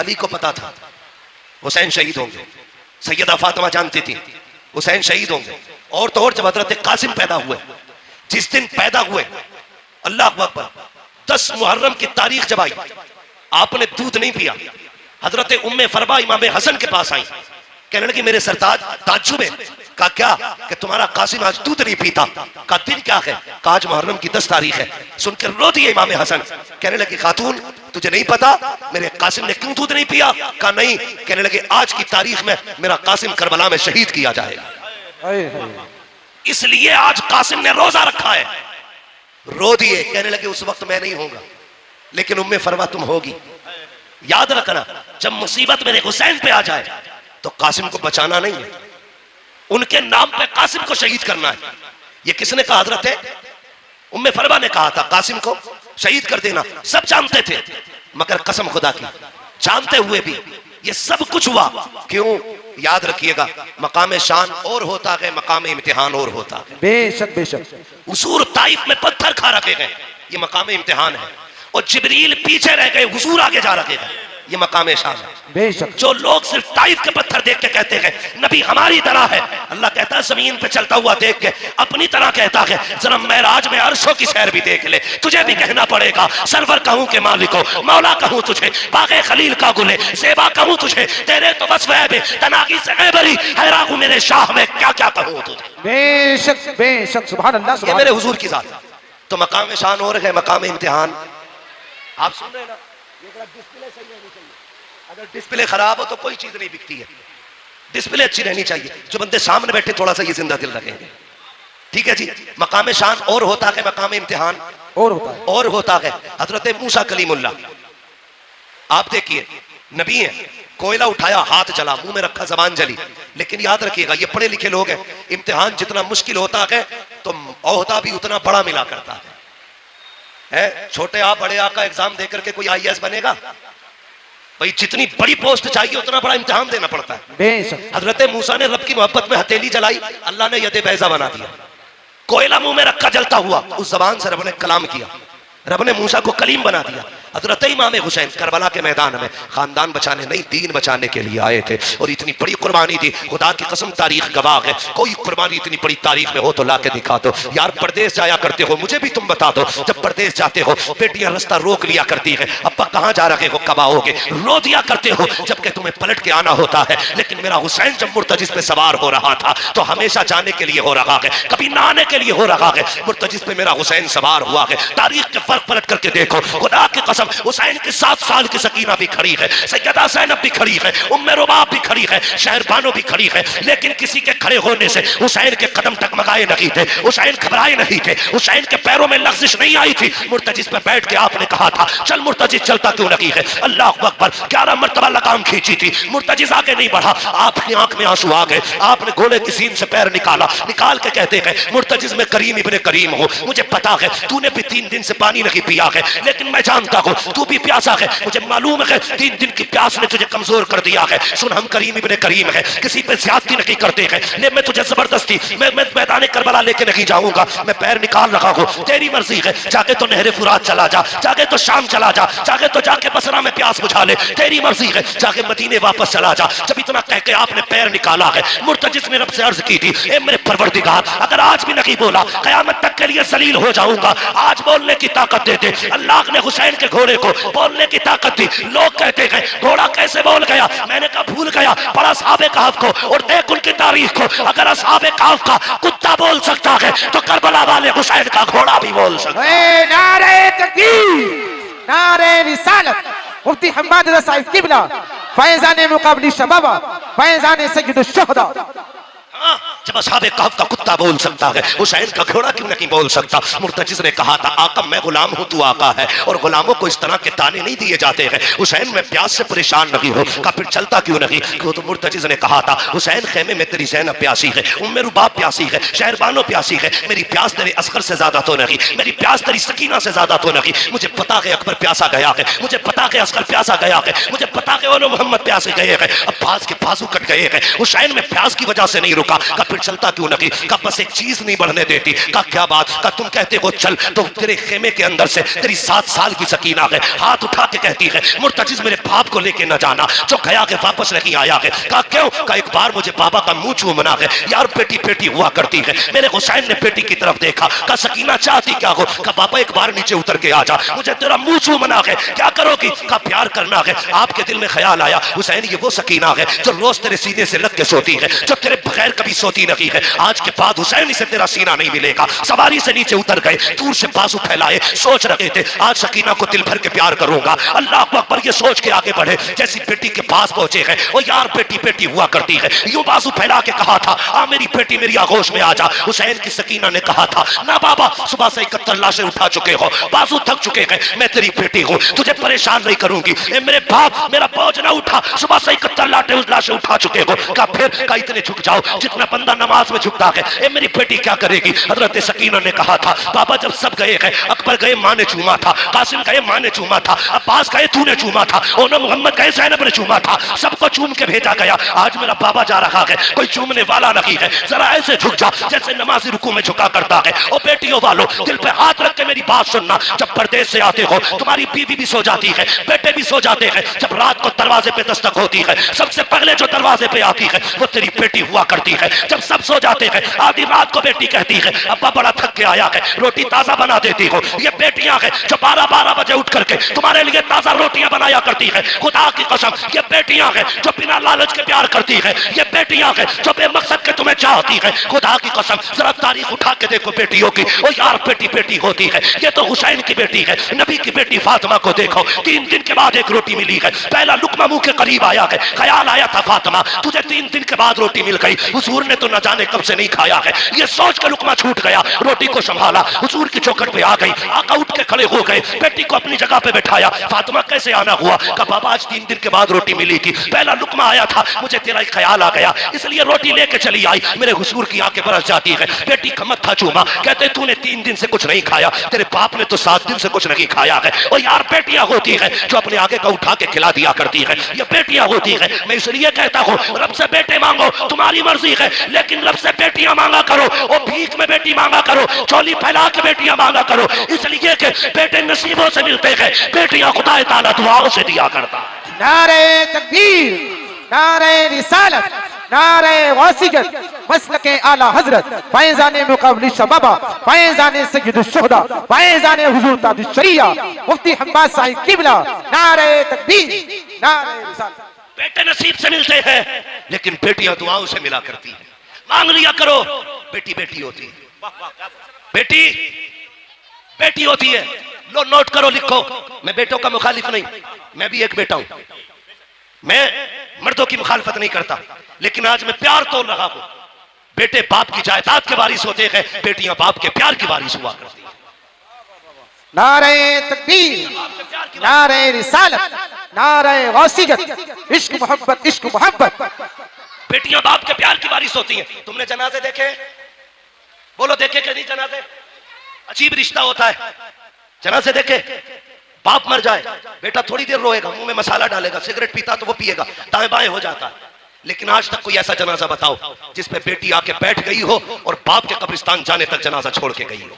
अली को पता था हुसैन शहीद होंगे, सैयदा फातिमा जानती थी हुसैन शहीद होंगे। और तो और जब हजरत कासिम पैदा हुए, जिस दिन पैदा हुए, अल्लाह अकबर, 10 मुहर्रम की तारीख जब आई, आपने दूध नहीं पिया। हजरत उम्मे फरबा इमाम हसन के पास आई, कहने लगी मेरे सरताज, ताज्जुब है। कहा क्या? कि तुम्हारा कासिम आज दूध नहीं पीता। कहा दिन क्या है? कहा आज मुहर्रम की 10 तारीख है। सुनकर रो दिए इमाम हसन। कहने लगे खातून तुझे नहीं पता मेरे कासिम ने क्यों दूध नहीं पिया? कहा नहीं। कहने लगे आज की तारीख में मेरा कासिम करबला में शहीद किया जाएगा, इसलिए आज कासिम ने रोजा रखा है। रो दिए। कहने लगे उस वक्त मैं नहीं होगा, लेकिन उम्मे फरवा तुम होगी। याद रखना, जब मुसीबत मेरे हुसैन पे आ जाए तो कासिम को बचाना नहीं है, उनके नाम पे कासिम को शहीद करना है। ये किसने कहा? हजरत है उम्मे फरवा ने कहा था कासिम को शहीद कर देना। सब जानते थे, मगर कसम खुदा की जानते हुए भी ये सब कुछ हुआ क्यों? याद रखिएगा, मकाम शान और होता है, मकाम इम्तिहान और होता है। बेशक बेशक हुजूर ताइफ में पत्थर खा रखे गए, ये मकाम इम्तिहान है। और जिब्रील पीछे रह गए, हुजूर आगे जा रखे गए, ये मकाम शान है। बेशक जो लोग सिर्फ ताइफ के पत्थर देख के कहते हैं नबी हमारी तरह है, अल्लाह कहता है जमीन पे चलता हुआ देख के अपनी तरह कहता है जरा मेराज में अर्शों की सैर भी देख ले। तुझे भी कहना पड़ेगा सरवर कहूं के मालिको, मौला कहूं तुझे, बागे खलील का गुले, सेबा कहूं तुझे, तेरे तो बस वह तनागी से बरी हैरागू मेरे शाह में क्या क्या कहूं तुझे। बेशक बेशक सुभान अल्लाह, सुभान मेरे हुजूर की जात। तो मकाम शान और है, मकाम इम्तिहान। आप सुन रहे हैं ना, डिस्प्ले सही रहनी चाहिए। अगर डिस्प्ले खराब हो तो कोई चीज नहीं बिकती है। डिस्प्ले अच्छी रहनी चाहिए। जो बंदे सामने बैठे थोड़ा सा ये जिंदा दिल रखेंगे, ठीक है जी। मकाम शान और होता है, मकाम इम्तिहान और होता है। हजरत मूसा कलीमुल्लाह आप देखिए नबी है, कोयला उठाया हाथ जला, मुंह में रखा जबान जली। लेकिन याद रखिएगा ये पढ़े लिखे लोग हैं, इम्तिहान जितना मुश्किल होता है तो ओहदा भी उतना बड़ा मिला करता है। छोटे आ बड़े आ का एग्जाम देकर के कोई IAS बनेगा? भाई जितनी बड़ी पोस्ट चाहिए उतना बड़ा इम्तिहान देना पड़ता है। हजरत मूसा ने रब की मोहब्बत में हथेली जलाई, अल्लाह ने यदे बैजा बना दिया, कोयला मुंह में रखा जलता हुआ, उस जबान से रब ने कलाम किया, रब ने मूसा को कलीम बना दिया। हजरत इमाम हुसैन करबला के मैदान में खानदान बचाने नहीं दीन बचाने के लिए आए थे और इतनी बड़ी कुर्बानी दी। खुदा की कसम तारीख गवाह है, कोई कुर्बानी इतनी बड़ी तारीख में हो तो ला के दिखा दो। यार परदेश जाया करते हो, मुझे भी तुम बता दो, जब परदेश जाते हो बेटियां रास्ता रोक लिया करती है, अब्बा कहाँ जा रहे हो, कब आओगे, रो दिया करते हो जबकि तुम्हें पलट के आना होता है। लेकिन मेरा हुसैन जब मुर्तजिस पे सवार हो रहा था तो हमेशा जाने के लिए हो रहा है, कभी ना आने के लिए हो रहा है। मुर्तजिस पे मेरा हुसैन सवार हुआ है। तारीख के फर्क पलट करके देखो, खुदा की कसम हुसैन की 7 साल की सकीना भी खड़ी है, सैयदा ज़ैनब भी खड़ी है, उम्मे रुबाब भी खड़ी है, शहरबानो भी खड़ी है। लेकिन किसी के खड़े होने से हुसैन के कदम टकमगाए नहीं थे, हुसैन घबराए नहीं थे, हुसैन के पैरों में लग़्ज़िश नहीं आई थी। मुर्तजिस पे बैठ के आपने कहा था चल मुर्तजिस, चलता क्यों नहीं है? अल्लाह अकबर, 11 मरतबा लगाम खींची थी, मुर्तजिस आगे नहीं बढ़ा। आपकी आंख में आंसू आ गए, आपने घोड़े की सीन से पैर निकाला, निकाल के कहते हैं मुर्तजिस में करीम इब्ने करीम हो, मुझे पता है तूने भी 3 दिन से पानी नहीं पिया है, लेकिन मैं जानता हूँ तू भी प्यासा है, मुझे मालूम है 3 दिन की प्यास ने तुझे कमजोर कर दिया है। सुन हम करीम इब्ने करीम है, किसी पे ज्यादती नहीं करते हैं, ले मैं तुझे जबरदस्ती मैं मैदान करबला लेके नहीं जाऊंगा, मैं पैर निकाल रहा हूँ, तेरी मर्जी है, जाके तो नहरे फुरात चला जा, जाके तो शाम चला जा, जाके तो जाके बसरा में प्यास बुझा ले, तेरी मर्जी है, जाके मदीने वापस चला जा। जब इतना कह के आपने पैर निकाला है, मुर्तजिस ने रब से अर्ज की थी ए मेरे परवरदिगार, अगर आज भी नहीं बोला कयामत तक के लिए जलील हो जाऊंगा, आज बोलने की ताकत दे दे। अल्लाह ने हुसैन के घोड़े को बोलने की ताकत दी। लोग कहते हैं घोड़ा कैसे बोल गया, मैंने कहा भूल गया, पढ़ा असहाबे कहफ को और देख उनकी तारीख को। अगर असहाबे कहफ का कुत्ता बोल सकता है तो करबला वाले हुसैन का घोड़ा भी बोल सकता है। नारे तकबीर, नारे रिसालत, मुफ्ती हम्माद रज़ा साहिब किबला, फैज़ान मुक़ाबली शबाबा, फैज़ान सय्यदुश शुहदा। जब असहाबे कहफ का कुत्ता बोल सकता है, हुसैन का घोड़ा क्यों नहीं बोल सकता? मुर्तजिस ने कहा था आका मैं गुलाम हूँ, तू आका है, और गुलामों को इस तरह के ताने नहीं दिए जाते हैं। हुसैन मैं प्यास से परेशान नहीं हूँ, का फिर चलता क्यों नहीं? क्यों? तो मुर्तजिस ने कहा था हुसैन खेमे में तेरी ज़ैनब प्यासी है, उम्मे रुबाब प्यासी है, शहरबानो प्यासी है, मेरी प्यास तेरे असगर से ज्यादा तो नहीं, मेरी प्यास तेरी सकीना से ज्यादा तो नहीं। मुझे पता है अकबर प्यासा गया है, मुझे पता है असगर प्यासा गया है, मुझे पता है ओलो मोहम्मद प्यासे गए हैं, अब्बास के बाजू कट गए हैं, हुसैन में प्यास की वजह से नहीं रुका। फिर चलता क्यों नहीं? कहा बस एक चीज नहीं बढ़ने देती। कहा क्या बात? कहा तुम कहते हो चल, तो तेरे खेमे के अंदर से तेरी 7 साल की सकीना है हाथ उठा के कहती है मुर्तजिज मेरे बाप को लेके न जाना, जो गया के वापस नहीं आया है। कहा क्यों? कहा एक बार मुझे बाबा का मुंह चूमना है। यार बेटी बेटी हुआ करती है। मेरे हुसैन ने बेटी की तरफ देखा। कहा सकीना चाहती क्या हो? कहा बाबा एक बार नीचे उतर के आ जा, मुझे तेरा मुंह चूमना है। क्या करोगी? कहा प्यार करना है। आपके दिल में ख्याल आया हुसैन ये वो सकीना है जो रोज तेरे सीने से लग के सोती है, जो तेरे बगैर कभी सोती नहीं है। आज के बाद हुसैन इसे तेरा सीना नहीं मिलेगा। सवारी से नीचे उतर गए, दूर से बाजू फैलाए, सोच रहे थे आज सकीना को दिल भर के प्यार करूंगा। अल्लाह अकबर, ये सोच के आगे बढ़े। जैसी बेटी के पास पहुंचे हैं, ओ यार बेटी बेटी हुआ करती है, यूं बाजू फैला के कहा था आ मेरी बेटी मेरी आगोश में आ जा। हुसैन की सकीना ने कहा था ना बाबा, सुबह से 71 लाशें उठा चुके हो, बाजू थक चुके हैं, मैं तेरी बेटी हूं, तुझे परेशान नहीं करूंगी। ए मेरे बाप मेरा बोझ ना उठा, सुबह से 71 लाशें उठा चुके हो। का फिर का इतने झुक जाओ जितना बंदा नमाज में झुकता है। ए मेरी बेटी क्या करेगी? हजरत सकीना ने कहा था बाबा जब सब गए हैं, अकबर गए मां ने चूमा था, कासिम गए मां ने चूमा था, अब्बास गए तूने चूमा था, और मोहम्मद गए ज़ैनब ने चूमा था, सबको चूम के भेजा गया। आज मेरा बाबा जा रहा है, कोई चूमने वाला नहीं है, जरा ऐसे झुक जा जैसे नमाजी रुकू में झुका करता है। ओ बेटियों वालों दिल पे हाथ रख के मेरी बात सुनना, जब परदेश से आते हो तुम्हारी बीवी भी सो जाती है, बेटे भी सो जाते हैं, जब रात को दरवाजे पे दस्तक होती है सबसे पहले जो दरवाजे पे आती है वो तेरी बेटी हुआ करती है। जब सब सो जाते हैं आधी रात को बेटी कहती है अब्बा बड़ा थक के आया है, रोटी ताजा बना देती हो। ये बेटियां हैं जो 12-12 बजे उठ करके तुम्हारे लिए ताजा रोटियां बनाया करती है। खुदा की कसम ये बेटियां हैं जो बिना लालच के प्यार करती है। ये बेटियां हैं जो बेमकसद के तुम्हें चाहती है। खुदा की कसम जरा तारीख उठा के देखो बेटियों की, ओ यार बेटी बेटी होती है। ये तो हुसैन की बेटी है, नबी की बेटी फातिमा को देखो 3 दिन के बाद एक रोटी मिली है, पहला लुकमा मुंह के करीब आया है, ख्याल आया था फातिमा तुझे 3 दिन के बाद रोटी मिल गई, हुजूर ने तो न जाने कब से नहीं खाया है। ये सोच कर लुकमा छूट गया, रोटी को संभाला, हुजूर की चौखट पे आ गई, आका उठ के खड़े हो गए, बेटी को अपनी जगह पे बैठाया। फातिमा कैसे आना हुआ? कहा बाबा आज 3 दिन के बाद रोटी मिली थी, पहला लुकमा आया था, मुझे तेरा ही ख्याल आ गया इसलिए रोटी लेके चली आई। मेरे हुजूर की आंखें बरस जाती है, बेटी का मत्था चूमा, कहते तूने 3 दिन से कुछ नहीं खाया, तेरे बाप ने तो 7 दिन से कुछ नहीं खाया है। और यार बेटियां होती है जो अपने आगे का उठा के खिला दिया करती है, ये बेटियां होती है। मैं इसलिए कहता हूँ रब से बेटे मांगो तुम्हारी मर्जी है, लेकिन रब से बेटियां मांगा करो, और भीख में बेटी मांगा करो, चोली फैला के बेटियां मांगा करो, इसलिए कि बेटे नसीबों से मिलते हैं, बेटियां खुदा ताला दुआओं से दिया करता है। नारे तकबीर, नारे रिसालत, नारे वासियत, मसलके आला हजरत, फैज़ाने मुक़ाबिल शबाबा, फैज़ाने सय्यदुश शुहदा, फैज़ाने हुजूर ताजुश शरिया, मुफ्ती हम्माद साहिब किबला, नारे तकबीर, नारे रिसालत। बेटे नसीब से मिलते हैं लेकिन बेटियां दुआओं से मिला करती है। मांग लिया करो, बेटी बेटी होती है, बेटी बेटी होती है। लो नोट करो, लिखो, मैं बेटों का मुखालिफ नहीं, मैं भी एक बेटा हूं, मैं मर्दों की मुखालफत नहीं करता, लेकिन आज मैं प्यार तोड़ रहा हूं। बेटे बाप की जायदाद के वारिस होते हैं, बेटियां बाप के प्यार की वारिस हुआ करती हैं। नारे तकबीर, नारे रिसालत, नारे वासियत, इश्क मोहब्बत, इश्क मोहब्बत। बेटियां बाप के प्यार की वारिस होती हैं। तुमने जनाजे देखे? बोलो देखे कि नहीं जनाजे? अजीब रिश्ता होता है। जनाजे देखे? बाप मर जाए, बेटा थोड़ी देर रोएगा, मुंह में मसाला डालेगा, सिगरेट पीता तो वो पिएगा, दाएं बाएं हो जाता है। लेकिन आज तक कोई ऐसा जनाजा बताओ जिसपे बेटी आके बैठ गई हो और बाप के कब्रिस्तान जाने तक जनाजा छोड़ के गई हो।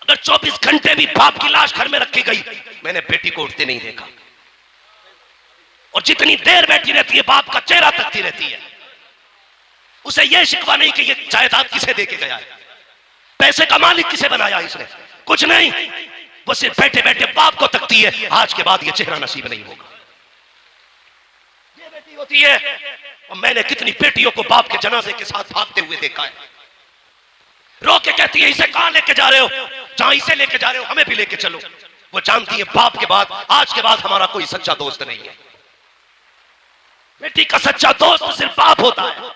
अगर 24 घंटे भी बाप की लाश घर में रखी गई, मैंने बेटी को उठते नहीं देखा। और जितनी देर बैठी रहती है बाप का चेहरा तकती रहती है। उसे यह शिकवा नहीं कि ये जायदाद किसे देके गया है, पैसे का मालिक किसे बनाया इसने, कुछ नहीं, वो सिर्फ बैठे बैठे बाप को तकती है। आज के बाद ये चेहरा नसीब नहीं होगा। ये बेटी होती है, और मैंने कितनी बेटियों को बाप के जनाजे के साथ भागते हुए देखा है। रो के कहती है इसे कहां लेके जा रहे हो? जहां इसे लेके जा रहे हो हमें भी लेके चलो। वो जानती है बाप के बाद आज के बाद हमारा कोई सच्चा दोस्त नहीं है। बेटी का सच्चा दोस्त सिर्फ बाप होता है।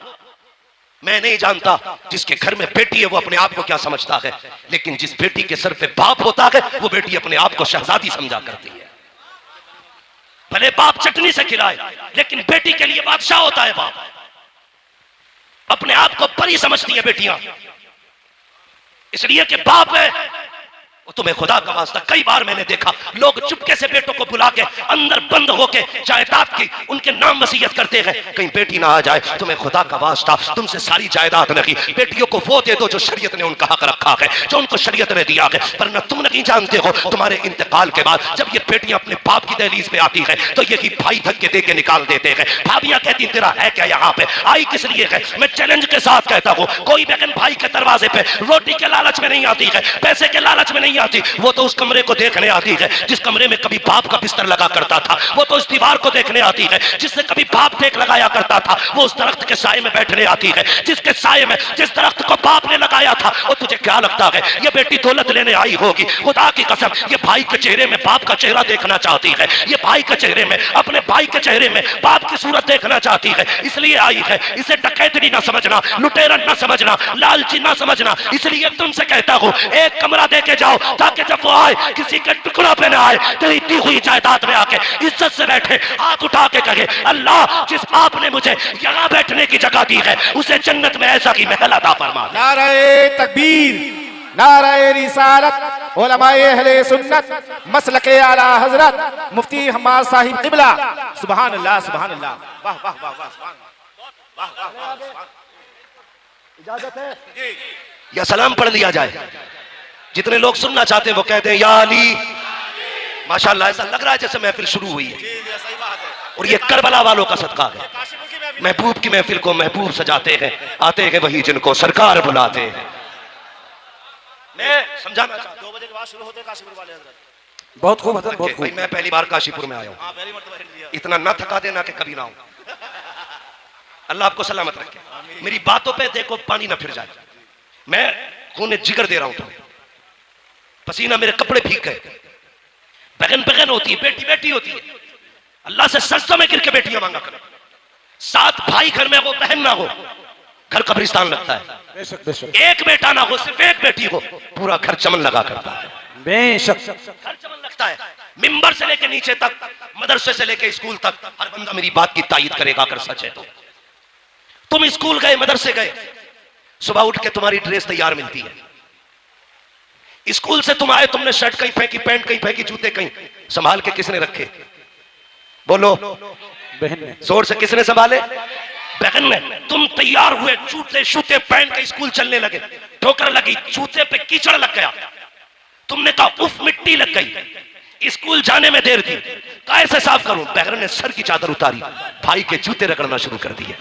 मैं नहीं जानता जिसके घर में बेटी है वो अपने आप को क्या समझता है, लेकिन जिस बेटी के सर पे बाप होता है वो बेटी अपने आप को शहजादी समझा करती है। भले बाप चटनी से खिलाए, लेकिन बेटी के लिए बादशाह होता है बाप। अपने आप को परी समझती है बेटियां, इसलिए कि बाप है तुम्हें खुदा का वास्ता कई बार मैंने देखा लोग चुपके से बेटों को बुला के अंदर बंद होके जायदाद की उनके नाम वसीयत करते हैं, कहीं बेटी ना आ जाए। तुम्हें खुदा का वास्ता तुमसे सारी जायदाद नहीं, बेटियों को वो दे दो जो शरीयत ने उनका हक रखा है, जो उनको शरीयत ने दिया है। वरना तुम नहीं जानते हो तुम्हारे इंतकाल के बाद जब ये बेटियां अपने बाप की दहलीज पे आती है तो ये कि भाई धक्के दे के निकाल देते हैं। भाभियां कहती तेरा है क्या यहाँ पे, आई किस लिए है? मैं चैलेंज के साथ कहता हूँ कोई बहन भाई के दरवाजे पे रोटी के लालच में नहीं आती है, पैसे के लालच में नहीं आती, वो तो उस कमरे को देखने आती है जिस कमरे में कभी बाप का बिस्तर लगा करता था। वो तो इस दीवार को देखने आती है जिससे कभी बाप टेक लगाया करता था। वो उस दरख्त के साए में बैठने आती है जिसके साए में जिस दरख्त को बाप ने लगाया था। और तुझे क्या लगता है ये बेटी दौलत लेने आई होगी? खुदा की कसम ये भाई के चेहरे में बाप का चेहरा देखना चाहती है, ये भाई के चेहरे में अपने भाई के चेहरे में बाप की सूरत देखना चाहती है, इसलिए आई है। इसे डकैती ना समझना, लुटेरन ना समझना, लालची ना समझना। इसलिए तुमसे कहता हूँ एक कमरा देके जाओ ताकि जब वो आए किसी के टुकड़ा पे ना आए, तेरी दी हुई जायदाद में आके इज्जत से बैठे, हाथ उठा के कहे अल्लाह जिस आपने मुझे यहाँ बैठने की जगह दी है उसे जन्नत में ऐसा की महल अता फरमा। नारे तकबीर, नारे रिसालत, उलमाए अहले सुन्नत, मसलके आला हजरत मुफ्ती हम्माद साहिब क़िबला। सुभान अल्लाह, सुभान अल्लाह, वाह वाह वाह वाह, वाह वाह वाह। इजाजत है या सलाम पढ़ लिया जाए? जितने लोग सुनना चाहते हैं वो कहते हैं या अली। माशाल्लाह ऐसा लग रहा है जैसे महफिल शुरू हुई है और ये करबला वालों का सदका है। महबूब की महफिल को महबूब सजाते हैं, आते हैं वही जिनको सरकार बुलाते हैं। मैं समझाना चाहता हूं 2 बजे के बाद शुरू होते काशीपुर वाले हजरत। बहुत खूब हजरत, बहुत भाई खूब। मैं पहली बार काशीपुर में आया हूँ, हां पहली मर्तबा लिया। इतना ना थका देना कि कभी ना आऊं। अल्लाह आपको सलामत रखे। मेरी बातों पे देखो पानी ना फिर जाए। मैं खून जिगर दे रहा हूं तुम्हें, पसीना मेरे कपड़े भीग गए। बहन बहन होती है, बेटी बेटी होती है। अल्लाह से सजदा में गिर के बेटियां मांगा करो। 7 भाई घर में हो, बहन ना हो, घर कब्रिस्तान लगता है। बेशक बेशक एक बेटा ना हो, सिर्फ एक बेटी हो, पूरा घर चमन लगा करता है। बेशक। घर चमन लगता है। मिंबर से लेके नीचे तक, मदरसे से लेके स्कूल तक, हर बंदा मेरी बात की तायीद करेगा अगर सच है तो। तुम स्कूल गए, मदरसे गए, सुबह उठ के तुम्हारी ड्रेस तैयार मिलती है। स्कूल से तुम आए, तुमने शर्ट कहीं फेंकी, पैंट कहीं फेंकी, जूते कहीं, संभाल के किसने रखे? बोलो बहन ने। जोर से किसने संभाले? बहन ने। तुम तैयार हुए, जूते शूते पहन के स्कूल चलने लगे, ठोकर लगी, जूते पे कीचड़ लग गया, तुमने कहा उफ मिट्टी लग गई, स्कूल जाने में देर थी, कैसे साफ करूं? बहन ने सर की चादर उतारी, भाई के जूते रगड़ना शुरू कर दिए।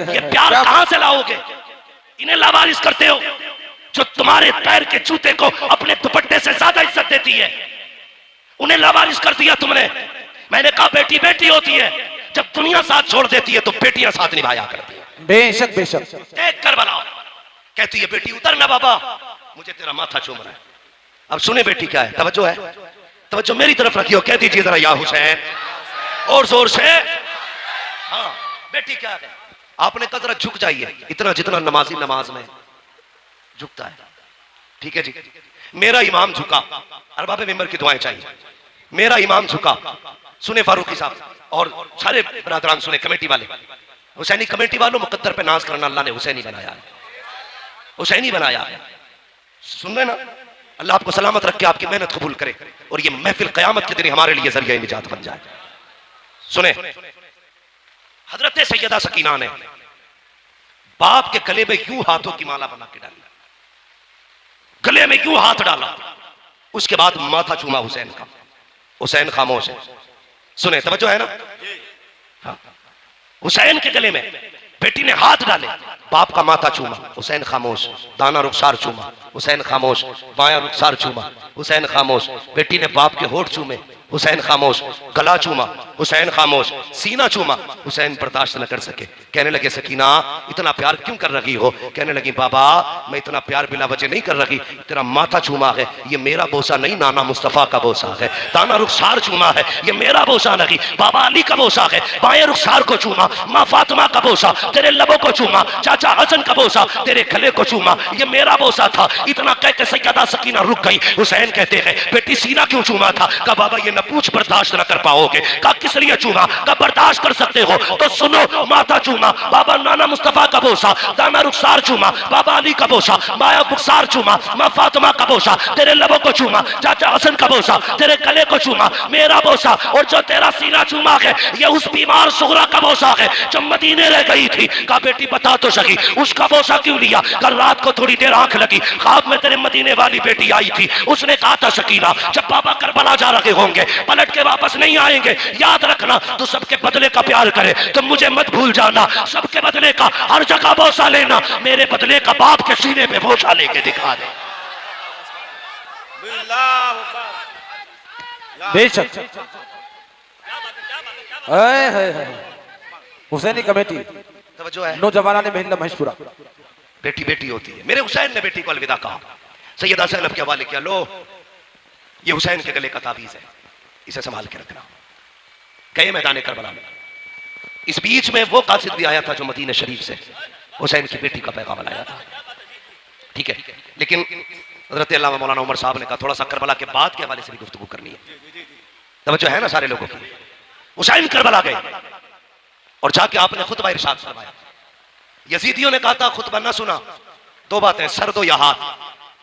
ये प्यार कहां से लाओगे? इन्हें लावारिस करते हो जो तुम्हारे पैर के जूते को अपने दुपट्टे से ज्यादा इज्जत देती है, उन्हें लावारिस कर दिया तुमने। मैंने कहा बेटी बेटी होती है, जब दुनिया साथ छोड़ देती है तो बेटियां साथ निभाया करती है। बेशक बेशक। देख कर बनाओ। कहती है बेटी उतर ना बाबा, मुझे तेरा माथा चूम रहा है। अब सुने बेटी क्या है, तवज्जो है, तवज्जो मेरी तरफ रखियो, कह दीजिए जरा या हुसैन और जोर से। हाँ बेटी क्या है, आपने कहा जरा झुक जाइए, इतना जितना नमाजी नमाज में झुकता है। ठीक है जी, मेरा इमाम झुका, अरबाब मिंबर की दुआएं चाहिए। मेरा इमाम झुका, सुने फारूकी साहब और सारे बरादरान सुने, कमेटी वाले, हुसैनी कमेटी वालों, मुकद्दर पे नाज करना, अल्लाह ने हुसैनी बनाया है, हुसैनी बनाया है। सुन रहे ना? अल्लाह आपको सलामत रख के आपकी मेहनत कबूल करे और ये महफिल क़यामत के दिन हमारे लिए जरिया निजात बन जाए। सुने, हजरत सैयदा सकीना ने बाप के गले में यूं हाथों की माला बना के डाली, गले में यूं हाथ डाला, उसके बाद माथा चूमा हुसैन का। हुसैन खामोश है, सुने तवज्जो है ना? हाँ। हुसैन के गले में बेटी ने हाथ डाले, बाप का माथा चूमा, हुसैन खामोश, दाना रुखसार चूमा, हुसैन खामोश, बाया रुखसार चूमा, हुसैन खामोश, बेटी ने बाप के होठ चूमे, हुसैन खामोश, गला चूमा, हुसैन खामोश, सीना चूमा, हुसैन बर्दाश्त न कर सके। कहने लगे सकीना इतना प्यार क्यों कर रही हो? कहने लगी बाबा मैं इतना प्यार बिला वजह नहीं कर रही, तेरा माथा चूमा है, ये मेरा बोसा नहीं, नाना मुस्तफा का बोसा है। दाना रुखसार चूमा है, ये मेरा बोसा नहीं, बाबा अली का बोसा है। बाएं रुखसार को चूमा, माँ फातिमा का बोसा, तेरे लबों को चूमा, चाचा हसन का बोसा, तेरे गले को चूमा, ये मेरा बोसा था। इतना कह के सैयदा सकीना रुक गई। हुसैन कहते हैं बेटी सीना क्यों चूमा था? कहा बाबा ये न पूछ बर्दाश्त न कर पाओगे। कहा किस लिए चूमा? कहा बर्दाश्त कर सकते हो तो सुनो, माथा चूमा, बाबा नाना मुस्तफा का बोसा, दाना रुखसार चूमा, बाबा अली का बोसा, माया बुखसार चूमा, माँ फातिमा का बोसा, तेरे लबों को चूमा, चाचा हसन का बोसा, तेरे गले को चूमा, मेरा बोसा, और जो तेरा सीना चूमा है ये उस बीमार सुगरा का बोसा है जो मदीने रह गई थी। कहा बेटी बता तो सही उसका बोसा क्यों लिया? कल रात को थोड़ी देर आंख लगी, ख्वाब में तेरे मदीने वाली बेटी आई थी, उसने कहा था शकीला जब बाबा करबला जा रहे होंगे पलट के वापस नहीं आएंगे, याद रखना तू सबके बदले का प्यार करे, तुम मुझे मत भूल जाना, सबके बदले का हर जगह बोसा लेना, मेरे बदले का बाप के सीने पे बोसा लेके दिखा दे। बेशक हुसैनी कमेटी तवज्जो है, नौजवाना ने महिला महेशपुरा। बेटी बेटी होती है। मेरे हुसैन ने बेटी को अलविदा कहा, सैयदा ज़ैनब के हवाले किया, लो ये हुसैन के गले का ताबीज है, इसे संभाल के रखना। गए मैदान करबला में, इस बीच में वो कासिद भी आया था जो मदीना शरीफ से हुसैन की बेटी का पैगाम लाया था। ठीक है, लेकिन हज़रत अल्लामा मौलाना उमर साहब ने कहा थोड़ा सा करबला के बाद के हवाले से भी गुफ्तगू करनी है, तवज्जो है ना सारे लोगों की। हुसैन करबला गए और जाके आपने खुतबा इरशाद फरमाया। यजीदियों ने कहा था खुतबा ना सुना, दो बातें, सर दो या हाथ।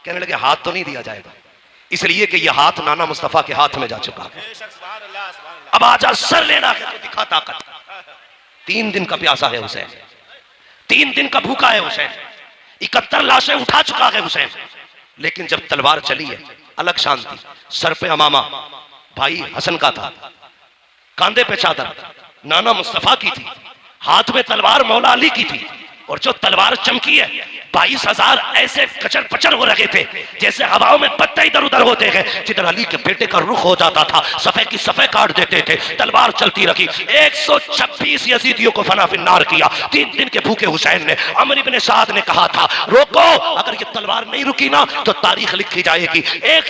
कहने लगे हाथ तो नहीं दिया जाएगा, इसलिए कि यह हाथ नाना मुस्तफा के हाथ में जा चुका है, अब आजा सर लेना है तो दिखा ताकत। 3 दिन का प्यासा है हुसैन, 3 दिन का भूखा है हुसैन, 71 लाशें उठा चुका है हुसैन, लेकिन जब तलवार चली है अलग शांति। सर पे अमामा भाई हसन का था, कांधे पे चादर नाना मुस्तफा की थी, हाथ में तलवार मौला अली की थी, और जो तलवार चमकी है 22,000 ऐसे कचर पचर हो रहे थे जैसे हवाओं में पत्ते इधर उधर होते हैं। जिधर अली के बेटे का रुख हो जाता था सफे की सफे काट देते थे, तलवार चलती रही। 126 यजीदियों को फना फिन्नार किया। 3 दिन के भूखे हुसैन ने, अमर इब्ने साद ने कहा था रोको, अगर ये तलवार नहीं रुकी ना तो तारीख लिखी जाएगी।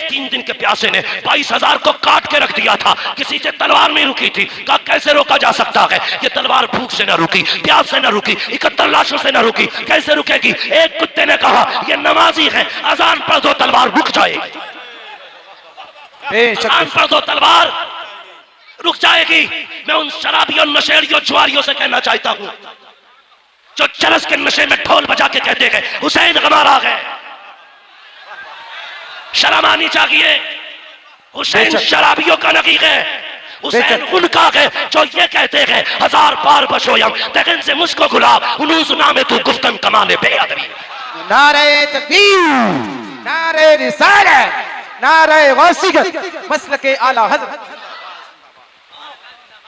3 दिन के प्यासे ने 22,000 को काट के रख दिया था, किसी से तलवार नहीं रुकी थी। कहा कैसे रोका जा सकता है? ये तलवार भूख से न रुकी, प्यास से न रुकी, 71 लाशों से न रुकी, कैसे रुकेगी? एक कुत्ते ने कहा ये नमाजी है, अजान पढ़ दो तलवार रुक जाएगी, अजान पढ़ दो तलवार रुक जाएगी। मैं उन शराबियों, नशेड़ियों, जुआरियों से कहना चाहता हूं जो चरस के नशे में ढोल बजा के कहते हैं हुसैन गमार आ गए, शर्म आनी चाहिए। हुसैन शराबियों का नकी है, हुसैन उनका है जो ये कहते हैं 1000 बार बशोयम तगन से मुझको गुलाब उनूस नामे तू गुफ्तन कमाले बेअदबी। नारे तकबीर, नारे रिसालत, नारे गौसियत, मसलके आला हज़रत।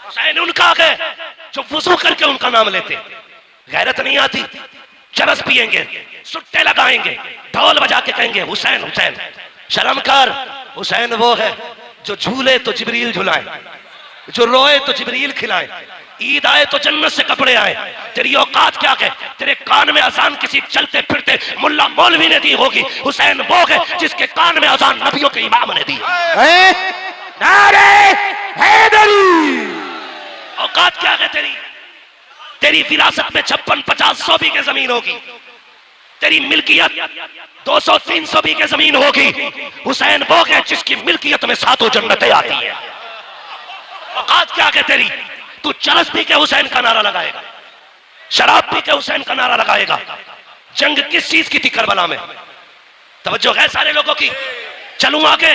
हुसैन उनका है जो वुज़ू करके उनका नाम लेते, गैरत नहीं आती, चरस पिएंगे, सुट्टे लगाएंगे, ढोल बजा के कहेंगे हुसैन हुसैन। शर्म कर, हुसैन वो है जो झूले तो जिब्रील झुलाए, जो रोए तो जिब्रील खिलाए, ईद आए तो जन्नत से कपड़े आए। तेरी औकात क्या है? तेरे कान में अजान किसी चलते फिरते मुल्ला मौलवी ने दी होगी। हुसैन वो है जिसके कान में अजान नबियों के इमाम ने दी। नारे हैदरी, औकात क्या है तेरी? तेरी विरासत में 56, 50, 100 बीघे जमीन होगी, तेरी मिल्कियत 200-300 बीघे जमीन होगी। हुसैन वो है जिसकी मिल्कियत में 7 जन्नतें आती है। औकात क्या है तेरी? तू चरस पी के हुसैन का नारा लगाएगा, शराब पी के हुसैन का नारा लगाएगा। जंग किस चीज की थी करबला में? तवज्जो है सारे लोगों की? चलूं आगे,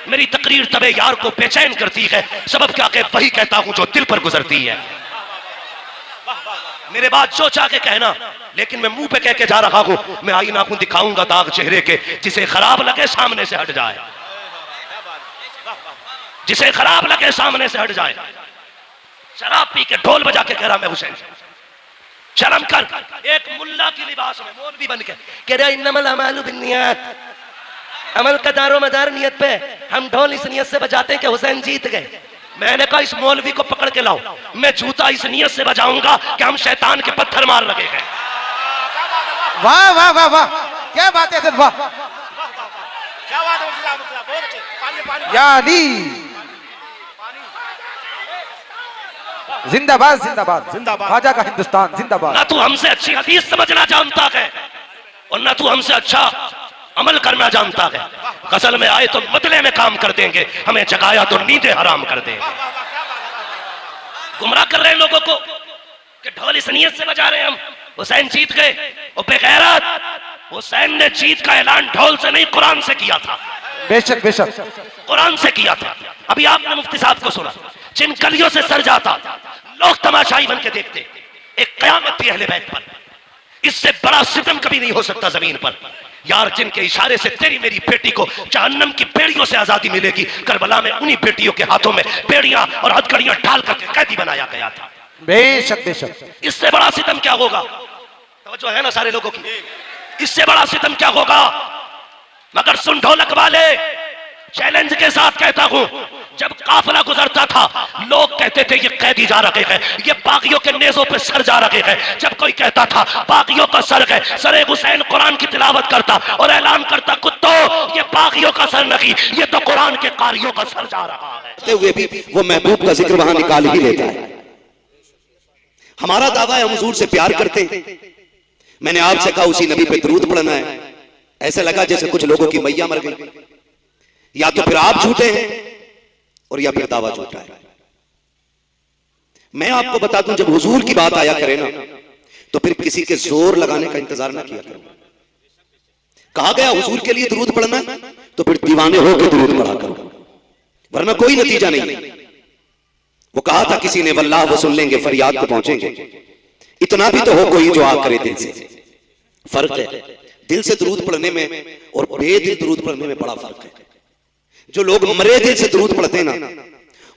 मेरी तकरीर तबे यार को बेचैन करती है, सबब क्या है वही कहता हूं जो दिल पर गुजरती है। मेरे बात जो चाह के कहना, लेकिन मैं मुंह पे कह के जा रहा हूं, मैं आईना को दिखाऊंगा दाग चेहरे के, जिसे खराब लगे सामने से हट जाए, जिसे खराब लगे सामने से हट जाए। शराब पी के ढोल बजा के कह रहा मैं हुसैन। शर्म कर, एक मुल्ला की लिबास में मौलवी बन के कह रहा इन्नमल अमालु बिन्नियात, अमल का दारो मदार नियत पे, हम ढोल इस नियत से बजाते हैं कि हुसैन जीत गए। मैंने कहा इस मौलवी को पकड़ के लाओ, मैं जूता इस नियत से बजाऊंगा कि हम शैतान के पत्थर मार लगे हैं। वाह वाह वाह वाह, क्या बात है, वाह क्या बात है, बहुत अच्छे। पानी पानी यानी जिंदाबाद जिंदाबाद जिंदाबाद, ख्वाजा का हिंदुस्तान जिंदाबाद। ना तू हमसे अच्छी हदीस समझना जानता है और ना तू हमसे अच्छा अमल करना जानता है। गजल में आए तो बदले में काम कर देंगे, हमें जगाया तो नींदें हराम कर देंगे। गुमराह कर रहे हैं लोगों को कि ढोल इस नियत से बजा रहे हैं हम, हुसैन जीत गए। और बेगैरत, हुसैन ने जीत का ऐलान ढोल से नहीं कुरान से किया था। बेशक बेशक कुरान से किया था। अभी आपने मुफ्ती साहब को सुना, जिन गलियों से सर जाता लोग तमाशाई बन के देखते, एक कयामत थी अहले बैत पर। इससे बड़ा सितम कभी नहीं हो सकता जमीन पर यार, जिनके इशारे से तेरी मेरी बेटी को जहन्नम की बेड़ियों से आजादी मिलेगी। करबला में उन्हीं बेटियों के हाथों में बेड़ियां और हथकड़ियां डाल करके कैदी बनाया गया था। बेशक बेशक इससे बड़ा सितम क्या होगा? तवज्जो है ना सारे लोगों की? इससे बड़ा सितम क्या होगा? मगर सुन ढोलक वाले, चैलेंज के साथ कहता हूं, जब काफिला गुजरता था लोग कहते थे ये कैदी जा रहे हैं, ये बागियों के नेज़ों पे सर जा रहे हैं। जब कोई कहता था बागियों का सर है, सरे हुसैन कुरान की तिलावत करता और ऐलान करता, कुत्तों ये बागियों का सर नहीं, ये तो कुरान के कारियों का सर जा रहा है। हुए भी वो महबूब का जिक्र वहां निकाल ही लेता है। हमारा दावा है हम हुजूर से प्यार करते हैं। मैंने आपसे कहा उसी नबी पे दरूद पढ़ना है, ऐसा लगा जैसे कुछ लोगों की मैया मर गई। या तो फिर आप झूठे हैं और या फिर दावा झूठा है। मैं आपको बता दूं, जब हुजूर की बात आया करे ना तो फिर किसी के जोर लगाने का इंतजार ना किया करो। कहा गया हुजूर के लिए दरूद पढ़ना तो फिर दीवाने होकर दरूद पढ़ा करो, वरना कोई नतीजा नहीं। वो कहा था किसी ने, वल्लाह वो सुन लेंगे फरियाद को पहुंचेंगे। इतना भी तो हो कोई जो आ करे दिल से। फर्क है दिल से दरूद पढ़ने में और बेदिल दरूद पढ़ने में बड़ा फर्क है। जो लोग मरे दिल से दरूद पढ़ते हैं ना,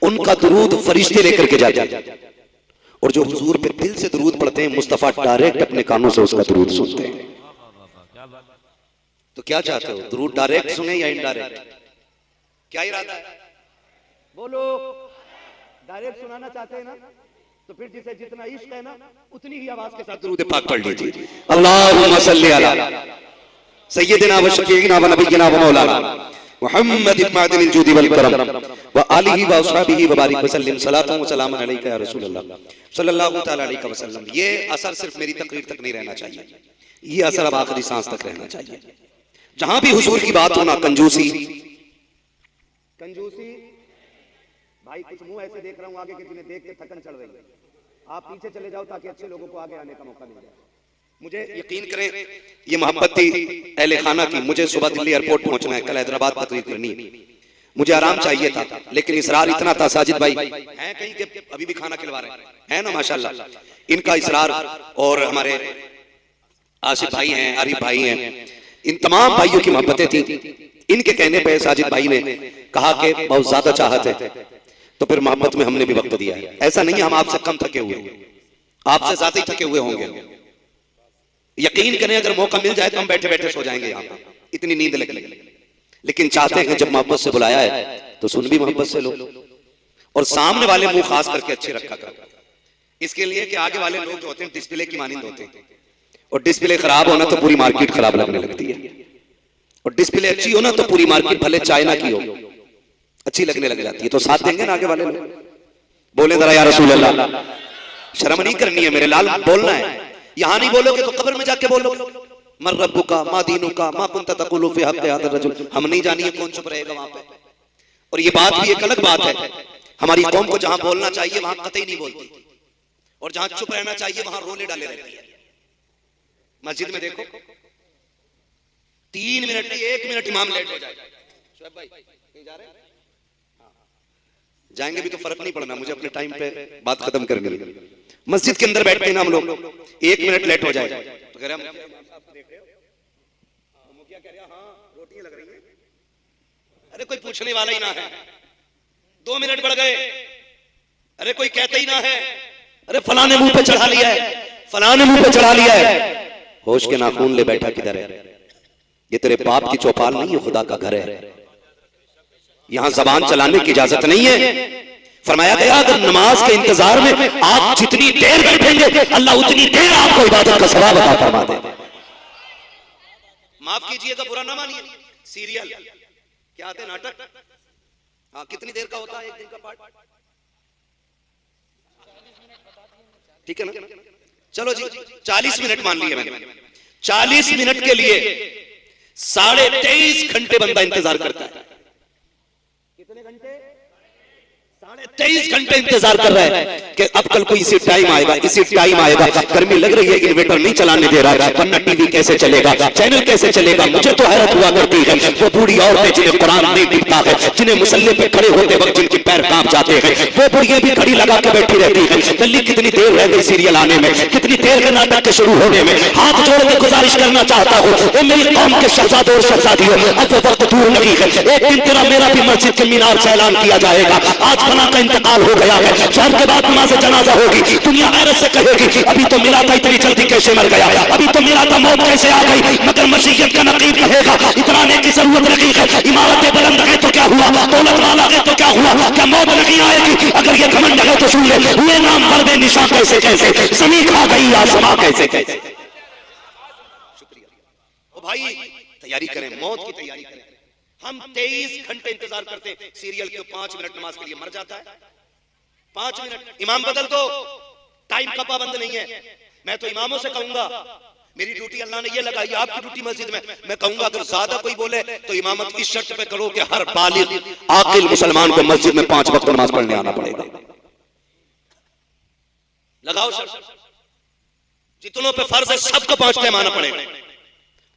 उनका दरूद फरिश्ते लेकर के जाते हैं, और जो हुजूर पे दिल से दरूद पढ़ते हैं मुस्तफा डायरेक्ट अपने कानों से उसका दरूद सुनते हैं। तो क्या चाहते हो, दरूद डायरेक्ट सुने या इनडायरेक्ट? क्या इरादा है? बोलो। डायरेक्ट सुनाना चाहते हैं ना, तो फिर जिसे जितना इश्क है ना उतनी ही आवाज के साथ दरूद पाक पढ़ लीजिए। अल्लाहुम्मा सल्ली अला सय्यिदिना व शफीइना व नबिय्यिना व मौलाना मुहम्मद इब्न जुदी वल करम व आलिहि व अस्हाबिहि व बारिक व सल्लिम सलातु व सलाम अलैका या रसूल अल्लाह सल्लल्लाहु तआला अलैहि वसल्लम। ये असर सिर्फ मेरी तकरीर तक नहीं रहना चाहिए, ये असर अब आखिरी सांस तक रहना चाहिए। जहां भी हुजूर की बात होना, कंजूसी कंजूसी भाई, कुछ मुंह ऐसे देख रहा हूं आगे के, जिन्हें देख के थकन चढ़ रही है। आप पीछे चले जाओ ताकि अच्छे लोगों को आगे आने का मौका मिल जाए। मुझे यकीन करें, ये मोहब्बत थी अहले खाना की। मुझे सुबह दिल्ली एयरपोर्ट पहुंचना है, कल हैदराबाद तकरीर करनी है। मुझे आराम चाहिए था, लेकिन इसरार इतना था। साजिद भाई हैं कहीं के अभी भी खाना खिलवा रहे हैं ना, माशाल्लाह। इनका इसरार, और हमारे आसिफ भाई हैं, आरिफ भाई हैं, इन तमाम भाइयों की मोहब्बतें थी। इनके कहने पे साजिद भाई ने कहा कि बहुत ज्यादा चाहत है, तो फिर मोहब्बत में हमने भी वक्त दिया है। ऐसा नहीं है हम आपसे कम थके हुए, आपसे ज्यादा ही थके हुए होंगे। यकीन करें अगर मौका मिल जाए तो हम बैठे बैठे सो जाएंगे यहाँ पर, इतनी नींद लगी। लेकिन चाहते हैं जब मोहब्बत से बुलाया है तो सुन भी मोहब्बत से लो, और सामने वाले मुंह खास करके अच्छे रखा करो। इसके लिए कि आगे वाले लोग जो होते हैं डिस्प्ले की मानिंद होते हैं, और डिस्प्ले खराब होना तो पूरी मार्केट खराब लगने लगती है, और डिस्प्ले अच्छी हो ना तो पूरी मार्केट भले चाइना की हो अच्छी लगने लग जाती है। तो साथ देंगे ना आगे वाले लोग? बोले जरा या रसूल अल्लाह। शर्म नहीं करनी है मेरे लाल, बोलना है। यहां नहीं बोलोगे तो कब्र में जाके बोलोगे, मर रब्बुका मा दीनुका मा कुंता तकुलु फी हक़्क़ि हाज़ा रजुल। हम नहीं जानिए कौन चुप रहेगा वहां पे। और ये बात भी एक अलग बात है, हमारी कौम को जहां बोलना चाहिए वहां कतई नहीं बोलती, और जहां चुप रहना चाहिए वहां रोले डाले रहती है। मस्जिद में देखो 3 मिनट नहीं 1 मिनट इमाम लेट हो जाएगा। शुएब भाई कहीं जा रहे हैं? जाएंगे भी तो फर्क नहीं पड़ना, मुझे अपने टाइम पे बात खत्म करनी है। मस्जिद के अंदर बैठते हैं ना हम लोग, 1 मिनट लेट हो जाए तो कह रहे हम क्या कह रहे हैं, हाँ रोटियां लग रही हैं। अरे कोई पूछने वाला ही ना है, 2 मिनट बढ़ गए, अरे कोई कहते ही ना है, अरे फलाने मुंह पे चढ़ा लिया है, फलाने मुंह पे चढ़ा लिया है। होश के नाखून ले बैठा किधर है? ये तेरे बाप की चौपाल नहीं है, खुदा का घर है। यहां जबान चलाने की इजाजत नहीं है। फरमाया गया अगर नमाज के इंतजार में आप जितनी देर बैठेंगे अल्लाह उतनी देर आपको इबादत का सवाब अता फरमा देगा। माफ कीजिएगा, बुरा ना मानिए। सीरियल क्या आते नाटक, हाँ कितनी देर का होता है एक दिन का पार्ट? ठीक है ना, चलो जी 40 मिनट मान लिए मैंने। 40 मिनट के लिए 23.5 घंटे बंदा इंतजार करता है। कितने घंटे? 23.5 घंटे इंतजार कर रहा है कि अब कल को इसी टाइम आएगा, इसी टाइम आएगा। गर्मी लग रही है, इन्वर्टर नहीं चलाने दे रहा है, वरना टीवी कैसे चलेगा, चैनल कैसे चलेगा। मुझे तो हैरत हुआ करती है वो बूढ़ी औरतें जिन्हें कुरान नहीं दिखता है, जिन्हें मुसल्ले पे खड़े होते वक्त जिनके पैर कांप जाते हैं, वो बुढ़िया भी घड़ी लगा के बैठी रहती है। जल्दी कितनी देर रह गई सीरियल आने में, कितनी देर के नाटक के शुरू होने में। हाथ जोड़ के गुजारिश करना चाहता हूँ, वो मेरी कौम के शहजादों और शहजादियों, अब वो वक्त दूर नहीं है। एक दिन तेरा मेरा भी मस्जिद के मीनार से ऐलान किया जाएगा। आज फना का इंतकाल हो गया है, शहर के बाद नमाज़ जनाजा होगी। दुनिया हैरत से कहेगी अभी तो मिला था, इतनी जल्दी कैसे मर गया, अभी तो मिला था, मौत कैसे आ गई। मगर मशीयत का नकीब कहेगा इतराने की जरूरत नहीं है। इमारतें बुलंद है तो क्या हुआ, दौलत वाला है तो क्या हुआ, क्या मौत नहीं आएगी। अगर ये घमंड है तो सुन ले, हुए नाम पर बेनिशान कैसे कैसे, जमीन खा गई आसमां कैसे कैसे। शुक्रिया। ओ भाई तैयारी करें, मौत की तैयारी करें। हम 23 घंटे इंतजार करते हैं, सीरियल के 5 मिनट नमाज के लिए मर जाता है। 5 मिनट इमाम बदल दो, टाइम का पाबंद नहीं है। मैं तो इमामों से कहूंगा, मेरी ड्यूटी अल्लाह ने ये लगाई, आपकी ड्यूटी मस्जिद में। मैं कहूंगा अगर ज्यादा कोई बोले तो इमामत इस शर्त पे करो कि हर बालिग आकिल मुसलमान को मस्जिद में 5 वक्त नमाज पढ़ने आना पड़ेगा। लगाओ शर्त, जितनों पे फर्ज है सबको 5 टाइम आना पड़ेगा,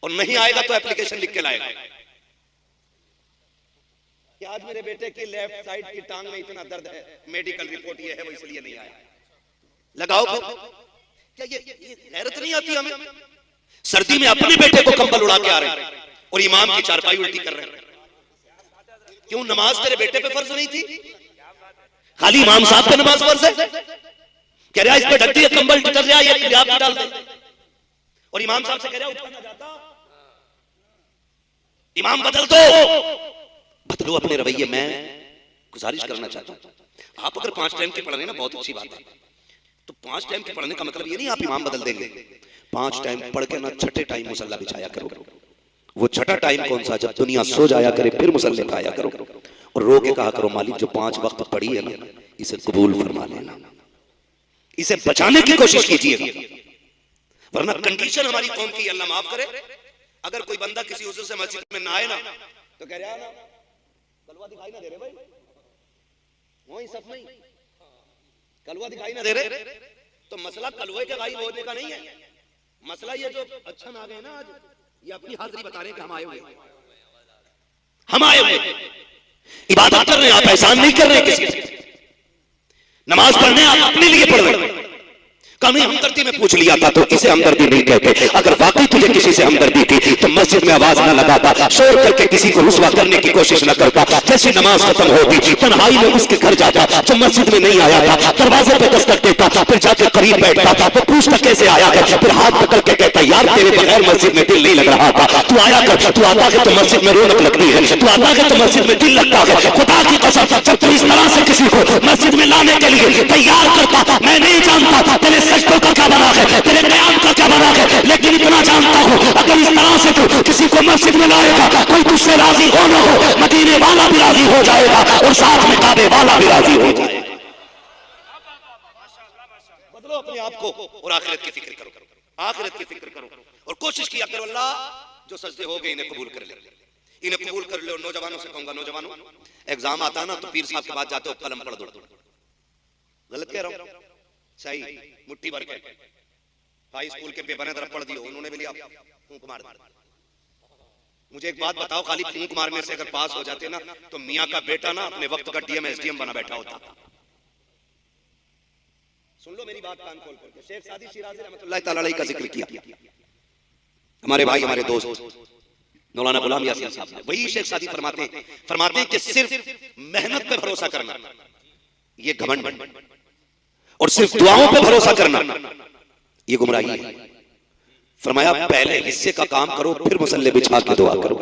और नहीं आएगा तो एप्लीकेशन लिख के लाएगा कि आज मेरे बेटे की लेफ्ट साइड की टांग में इतना दर्द है, मेडिकल रिपोर्ट ये है, वो इसलिए नहीं आया। लगाओ फिर। क्या ये हैरत नहीं आती हमें? सर्दी में अपने बेटे को कंबल उड़ा के आ रहे हैं और इमाम की चारपाई उल्टी कर रहे हैं। क्यों? नमाज तेरे बेटे पे फर्ज नहीं थी, खाली इमाम साहब पे नमाज फर्ज है। कह रहा इस पे ढकती है, कंबल टिकर रहा है, ये आप डाल दे, और इमाम साहब से कह रहा उठा ना जाता। इमाम बदल दो, बदलो अपने रवैये। मैं गुजारिश करना चाहता हूं, आप अगर 5 टाइम के पढ़ रहे हैं ना, बहुत अच्छी बात है। तो 5 टाइम के पढ़ने का मतलब ये नहीं आप इमाम बदल देंगे। 5 टाइम पढ़ के ना छठे टाइम मुसल्ला बिछाया करो। वो छठा टाइम कौन सा? जब दुनिया सो जाया करे फिर मुसल्ले पे आया करो, और रो के कहा करो मालिक जो 5 वक्त पढ़ी है ना, इसे कबूल फरमा लेना, इसे बचाने की कोशिश कीजिएगा, वरना कंडीशन हमारी कौम की, अल्लाह माफ करे। अगर कोई बंदा किसी उज़र से मस्जिद में ना आए ना, तो कह रहा है ना कलवा दिखाई ना दे रहे भाई, वही सब नहीं कलवा दिखाई ना दे रहे। तो मसला कलवे के गायब होने का नहीं है, मसला ये जो अच्छा ना गए ना आज, ये अपनी हाजिरी बता रहे हैं कि हम आए हुए, हम आए हुए इबादत कर रहे हैं, आप एहसान नहीं कर रहे किसी से। नमाज पढ़ने आप अपने लिए पढ़ रहे हैं। कभी हमदर्दी में पूछ लिया था तो इसे हमदर्दी नहीं कहते। अगर वाकई तुझे किसी से हमदर्दी थी तो मस्जिद में आवाज न लगाता, शोर करके किसी को रुस्वा करने की कोशिश न करता। जैसे नमाज खत्म होगी तन्हाई में उसके घर जाता जो मस्जिद में नहीं आया था, दरवाजे पे दस्तक देता, फिर जाके करीब बैठता था, तो पूछता कैसे आया कर, फिर हाथ पकड़ के कहता यार तेरे बगैर मस्जिद में दिल नहीं लग रहा था, तू आया कर, तू आता है तो मस्जिद में रौनक लगती है, तू आता है तो मस्जिद में दिल लगता है। खुदा की कसम जब तू इस तरह से किसी को मस्जिद में लाने के लिए तैयार करता, मैं नहीं जानता था तेरे सजदों का क्या बना है, तेरे क़याम का क्या बना है, लेकिन इतना जानता हूं अगर इस तरह से तू किसी को मस्जिद में लाएगा, कोई तुझसे राजी हो न हो, मदीने वाला भी राजी हो जाएगा और साथ में काबे वाला भी राजी हो जाएगा। बदलो अपने आप को और आखिरत की फिक्र करो, आखिरत की फिक्र करो, और कोशिश किया करो अल्लाह जो सजदे हो गए इन्हें कबूल कर ले, इन्हें कबूल कर ले। और नौजवानों से कहूंगा, नौजवानों एग्जाम आता ना तो पीर साहब के बाद जाते हो कलम पढ़ दो। गलत कह रहा हूं? सही, मुट्ठी भर के हाई स्कूल के पेपर तरफ पढ़ दियो, उन्होंने भी लिया फूंक मार दिया। मुझे एक बात बताओ, खाली फूंक मारने से अगर पास हो जाते ना तो मियां का बेटा ना अपने वक्त का डीएम एसडीएम बना बैठा होता। सुन लो मेरी बात कान खोल करके। शेख सादी शिराजी रहमतुल्लाह तआला अलैहि का जिक्र किया, हमारे भाई हमारे दोस्त मौलाना गुलाम यासीन साहब ने। वही शेख सादी फरमाते हैं कि सिर्फ मेहनत पे भरोसा करना ये घमंड, और सिर्फ दुआओं पे भरोसा करना ये गुमराही है। फरमाया पहले हिस्से का काम करो फिर मुसल्ले बिछा के दुआ करो।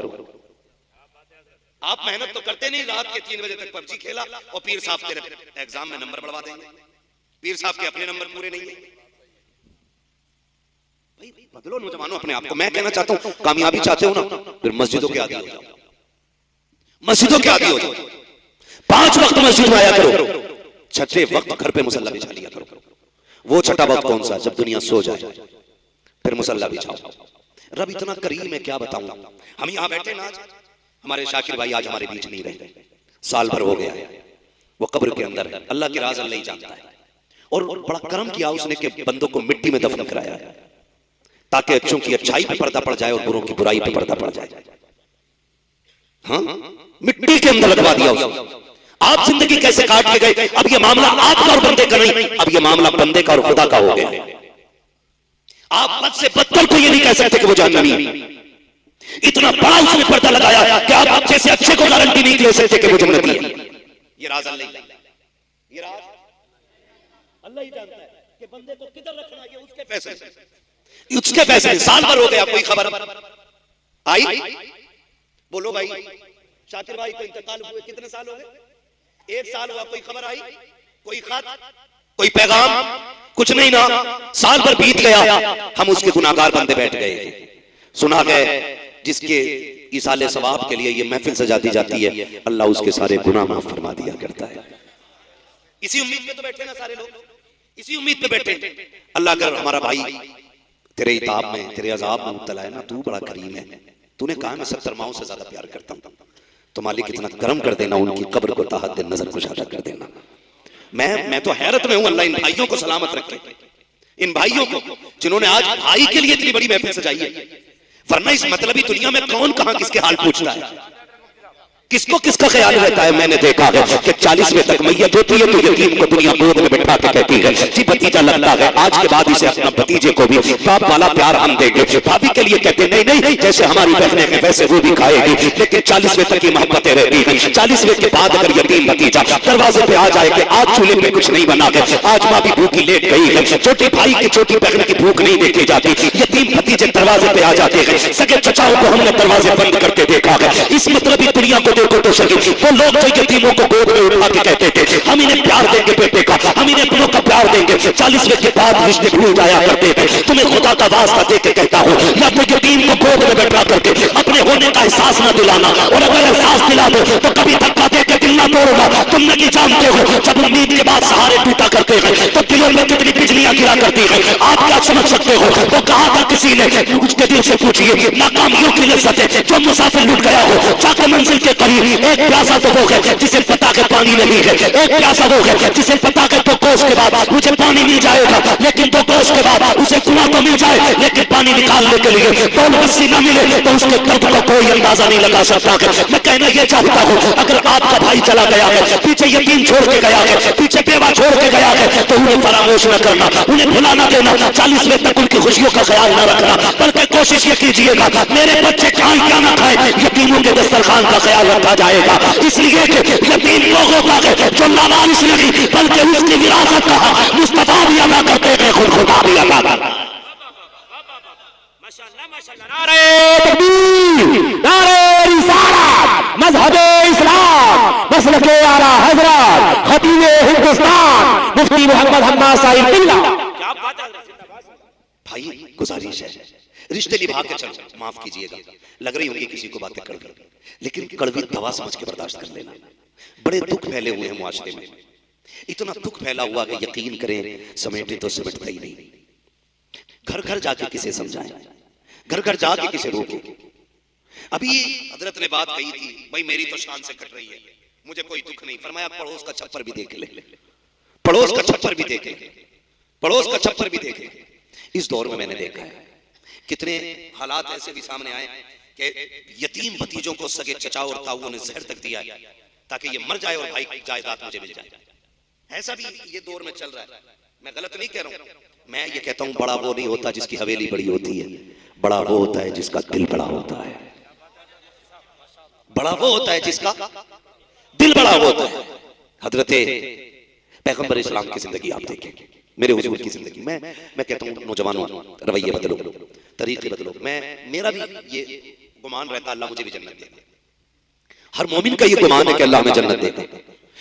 आप मेहनत तो करते नहीं, रात के 3 बजे तक पबजी खेला और पीर साहब तेरे एग्जाम में नंबर बढ़वा देंगे, पीर साहब के अपने नंबर पूरे नहीं है। भाई बदलो नौजवानों अपने आप को। मैं कहना चाहता हूं कामयाबी चाहते हो ना, फिर मस्जिदों के आदी हो जाओ, मस्जिदों के आदी हो जाओ। 5 वक्त मस्जिद में आया करो, छठे वक्त घर पे मुसल्ला बिछा लिया करो। वो छठा वक्त कौन सा? जब दुनिया सो जाए फिर मुसल्ला बिछाओ। रब इतना करीम है, क्या बताऊं। हम यहाँ बैठे ना, आज हमारे शाकिर भाई आज हमारे बीच नहीं रहे, साल भर हो गया है, वो कब्र के अंदर है। अल्लाह की राज अल्लाह ही जानता है। और बड़ा करम किया उसने कि बंदों को मिट्टी में दफन कराया है, ताकि अच्छों की अच्छाई पे पर्दा पड़ जाए और बुरों की बुराई पे पर्दा पड़ जाए। हाँ, मिट्टी के अंदर लगवा दिया उसने। आप जिंदगी कैसे काट के गए, अब ये मामला आपका और बंदे का नहीं, अब ये मामला बंदे का और खुदा का हो गया। आप बद से बदतर को ये नहीं कह सकते कि वो जहन्नमी है। इतना बड़ा उसने पर्दा लगाया कि आप अच्छे से अच्छे को गारंटी नहीं दे सकते कि वो जन्नती है। ये राज अल्लाह, ये राज अल्लाह ही जानता है कि बंदे को किधर रखना है, उसके फैसले, उसके फैसले। साल भर हो गया, कोई खबर आई? बोलो भाई, शाकिर भाई को इंतकाल हुए कितने साल हो गए? 1 साल हुआ, कोई खबर आई, कोई खत, कोई पैगाम, कुछ नहीं ना। साल भर बीत गया, हम उसके गुनाहगार बंदे बैठ गए। सुना गए जिसके इसाले सवाब के लिए ये महफिल सजाती जाती है, अल्लाह उसके सारे गुनाह माफ फरमा दिया करता है। इसी उम्मीद पे तो बैठे ना सारे लोग, इसी उम्मीद पे बैठे। अल्लाह अगर हमारा भाई तेरे इताब में, तेरे अजाब में मुब्तला है ना, तू बड़ा करीम है, तूने कहा मैं 70 माओं से ज्यादा प्यार करता हूं, तो मालिक इतना करम कर देना, उनकी कब्र को ताहत नजर कुशादा कर देना। मैं तो हैरत में हूं, अल्लाह इन भाइयों को सलामत रखे, इन भाइयों को जिन्होंने आज भाई के लिए इतनी बड़ी महफिल सजाई है। वरना इस मतलबी दुनिया में कौन कहां किसके हाल पूछता है, किसको किसका ख्याल रहता है। मैंने देखा है कि 40वें तक मैयत होती है तो यतीम को दुनिया गोद में बैठा के कहती है जी भतीजा लगता है, आज के बाद इसे अपना भतीजे को भी बाप वाला प्यार हम देंगे। भाभी के लिए कहते नहीं नहीं, जैसे हमारी बहनें हैं वैसे वो भी खाएगी। लेकिन 40वें तक की मोहब्बतें रहती हैं। 40वें के बाद अगर यतीम भतीजा दरवाजे पे आ जाए कि आज चूल्हे पे कुछ नहीं बना है, आज माँ भी भूखी लेट गई है, छोटे भाई की छोटी बहन की भूख नहीं देखी जाती, यतीम भतीजे दरवाजे पे आ जाते हैं। सगे चचाओं को हमने दरवाजे बंद करके देखा है। इस मतलबी दुनिया को देखो तो सही, वो लोग जो यतीमों को गोद में उठा के कहते थे हम इन्हें प्यार देंगे बेटे का, हम इन्हें अपनों का प्यार देंगे, 40वें के बाद रिश्ते भूल जाया करते थे। तुम्हें खुदा का वास्ता दे के कहता हूँ, या तो यतीम को गोद में बैठा करके अपने होने का एहसास न दिलाना, और अगर एहसास दिला दो तो कभी धक्का दे के दिल न तोड़ना। तुम नहीं जानते हो जब उम्मीद के बाद सहारे टूटा करते हैं तो दिलों में कितनी बिजलियां गिरा करती है। आप क्या समझ सकते हो? तो कहा था किसी ने, उसके दिल से पूछिए, नाकामियों की लज्जत है जो मुसाफिर लुट गया हो, जाके मंजिल के करीब एक प्यासा तो वो है जिसे पता के पानी नहीं है, एक प्यासा वो है जिसे पता के 2 कोस के बाद मुझे पानी मिल जाएगा, लेकिन 2 कोस के बाद उसे कुआं तो मिल जाए लेकिन पानी निकालने के लिए 2 रस्सी न मिले तो उसके दर्द का कोई अंदाजा नहीं लगा सकता है। मैं कहना ये चाहता हूँ, अगर आपका भाई चला गया है, पीछे यतीम छोड़ के गया है, पीछे बेवा छोड़ के गया है, तो उन्हें फरामोश न करना, उन्हें भुला न देना, 40वें तक उनकी खुशियों का ख्याल न रखना, बल्कि कोशिश ये कीजिएगा मेरे बच्चे खाएं क्या न खाए, यतीमों के दस्तरखान का ख्याल रखा जाएगा। इसलिए कि यतीम लोगों का है जो लावारिस नहीं बल्कि उसकी विरासत का मुस्तफा भी अदा करते हैं, खुद खुदा भी अदा करता है। माशाअल्लाह माशाअल्लाह। नारे तकबीर, नारे रिसालत, मज़हबे इस्लाम, मसलके आला हज़रत, खतीबे हिंदुस्तान, मुफ्ती मोहम्मद हम्माद साहिब बिल्ला। क्या बात है। भाई गुजारिश है, रिश्ते निभा के चलो, माफ कीजिएगा लग रही होंगी किसी को बातें कड़वी, लेकिन कड़वी दवा समझ के बर्दाश्त कर लेना। बड़े दुख फैले हुए हैं मुआशरे में, इतना दुख फैला हुआ कि यकीन करें समेटे तो समेटता ही नहीं। घर घर जाके किसे समझाएं, घर घर जाके किसे रोके। अभी हजरत ने बात कही थी, भाई मेरी तो शान से कट रही है, मुझे कोई दुख नहीं। फरमाया पड़ोस का छप्पर भी देख ले, पड़ोस का छप्पर भी देखे, पड़ोस का छप्पर भी देखे। इस दौर में मैंने देखा है कितने हालात ऐसे भी सामने आए कि यतीम भतीजों को सगे चचाओ और ताऊओं ने जहर तक दिया है ताकि ये मर जाए और भाई जायदाद मुझे मिल जाए। ऐसा भी ये दौर में चल रहा है। मैं गलत नहीं कह रहा हूं, मैं ये कहता हूं बड़ा वो नहीं होता जिसकी हवेली बड़ी होती है, बड़ा वो होता है जिसका दिल बड़ा होता है, बड़ा वो होता है जिसका दिल बड़ा होता है। हजरत पैगंबर इस्लाम की जिंदगी आप देखें, मेरे हुजूर की जिंदगी। मैं कहता हूं नौजवानों रवैये बदलो, तरीके बदलो। मेरा भी ये गुमान रहता अल्लाह मुझे भी जन्नत दे, हर मोमिन का ये गुमान है कि अल्लाह हमें जन्नत देगा।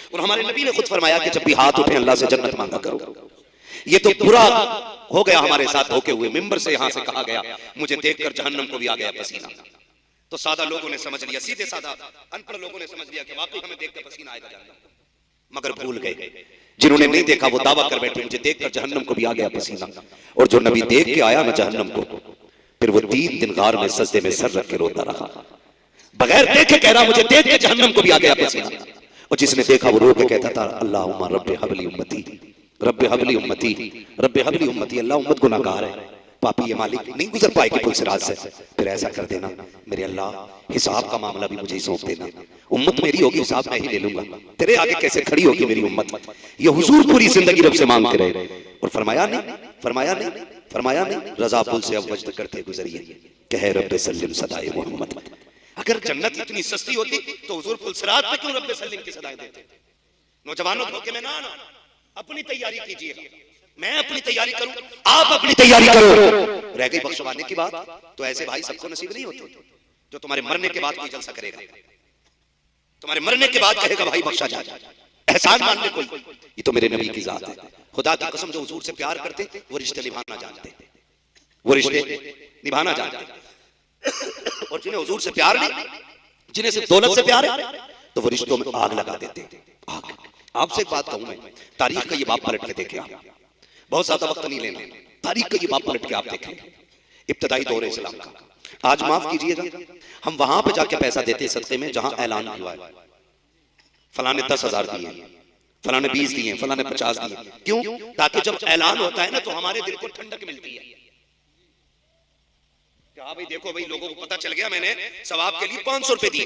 और हमारे नबी ने खुद फरमाया कि जब भी हाथ उठे अल्लाह से जन्नत मांगा करो। ये तो बुरा हो गया हमारे साथ धोखे हुए, मिंबर से यहां से कहा गया मुझे देखकर जहन्नम को भी आ गया पसीना, तो सादा लोगों ने समझ लिया, सीधे सादा अनपढ़ लोगों ने समझ लिया कि वाकई हमें देखकर पसीना आएगा जहन्नम। मगर भूल गए, जिन्होंने नहीं देखा वो दावा कर बैठे मुझे देखकर जहन्नम को भी आ गया पसीना। और जो नबी देख के आया ना जहन्नम को, फिर वो 3 दिन गार में सजदे में सर रख के रोता रहा, बगैर देखे कह रहा मुझे देख के जहन्नम को भी आ गया पसीना। और जिसने देखा वो रो के कहता था अल्लाहुम्मा रब्बे हबली उम्मती, रब्बे हबली उम्मती, रब्बे हबली उम्मती। अल्लाह उम्मत गुनाहगार है, पापी ये मालिक नहीं गुजर पाएगी पुलसिराज से, फिर ऐसा कर देना मेरे अल्लाह, हिसाब का मामला भी मुझे ही सौंप देना। उम्मत मेरी होगी, हिसाब मैं ही ले लूंगा, तेरे आगे कैसे खड़ी होगी मेरी उम्मत। ये हुजूर पूरी जिंदगी रब से मांगते रहे और फरमाया नहीं, फरमाया नहीं, फरमाया नहीं। रजा पुल से अब वजद करते गुजरिए, कहे रब्बे सल्लिम सदाए मोहम्मद। अगर जन्नत इतनी सस्ती होती तो हुजूर पुलसिराज पे क्यों रब्बे सल्लिम की सदाएं देते? नौजवानों धोखे में ना आना, अपनी तैयारी कीजिए, मैं अपनी तैयारी करूं, आप अपनी तैयारी करो। रह गई बख्शवाने की बात, तो ऐसे भाई सबको नसीब नहीं होते जो तुम्हारे मरने के बाद कोई जलसा करेगा, तुम्हारे मरने के बाद कहेगा भाई बख्शा जा, एहसान मानने कोई। ये तो मेरे नबी की जात है, खुदा की कसम जो हुजूर से प्यार करते वो रिश्ते निभाना जानते, वो रिश्ते निभाना जानते। और जिन्हें हुजूर से प्यार नहीं, जिन्हें सिर्फ दौलत से प्यार है, तो वो रिश्तों में आग लगा देते हैं, आग। आपसे एक बात कहूं मैं, तारीख का ये बाप पलट के देखे आप, बहुत ज्यादा वक्त नहीं लेना, तारीख का ये बाप पलट के आप देखें, इब्तदाई दौर इस्लाम का। आज माफ कीजिएगा, हम वहां पे जाके पैसा देते सदके में जहां ऐलान हुआ है, फलाने 10,000 दिए, फलाने 20 दिए, फलाने 50 दिए। क्यों? ताकि जब ऐलान होता है ना तो हमारे दिल को ठंडक मिलती है। क्या भाई देखो भाई, लोगों को पता चल गया मैंने सवाब के लिए 500 रुपए दिए।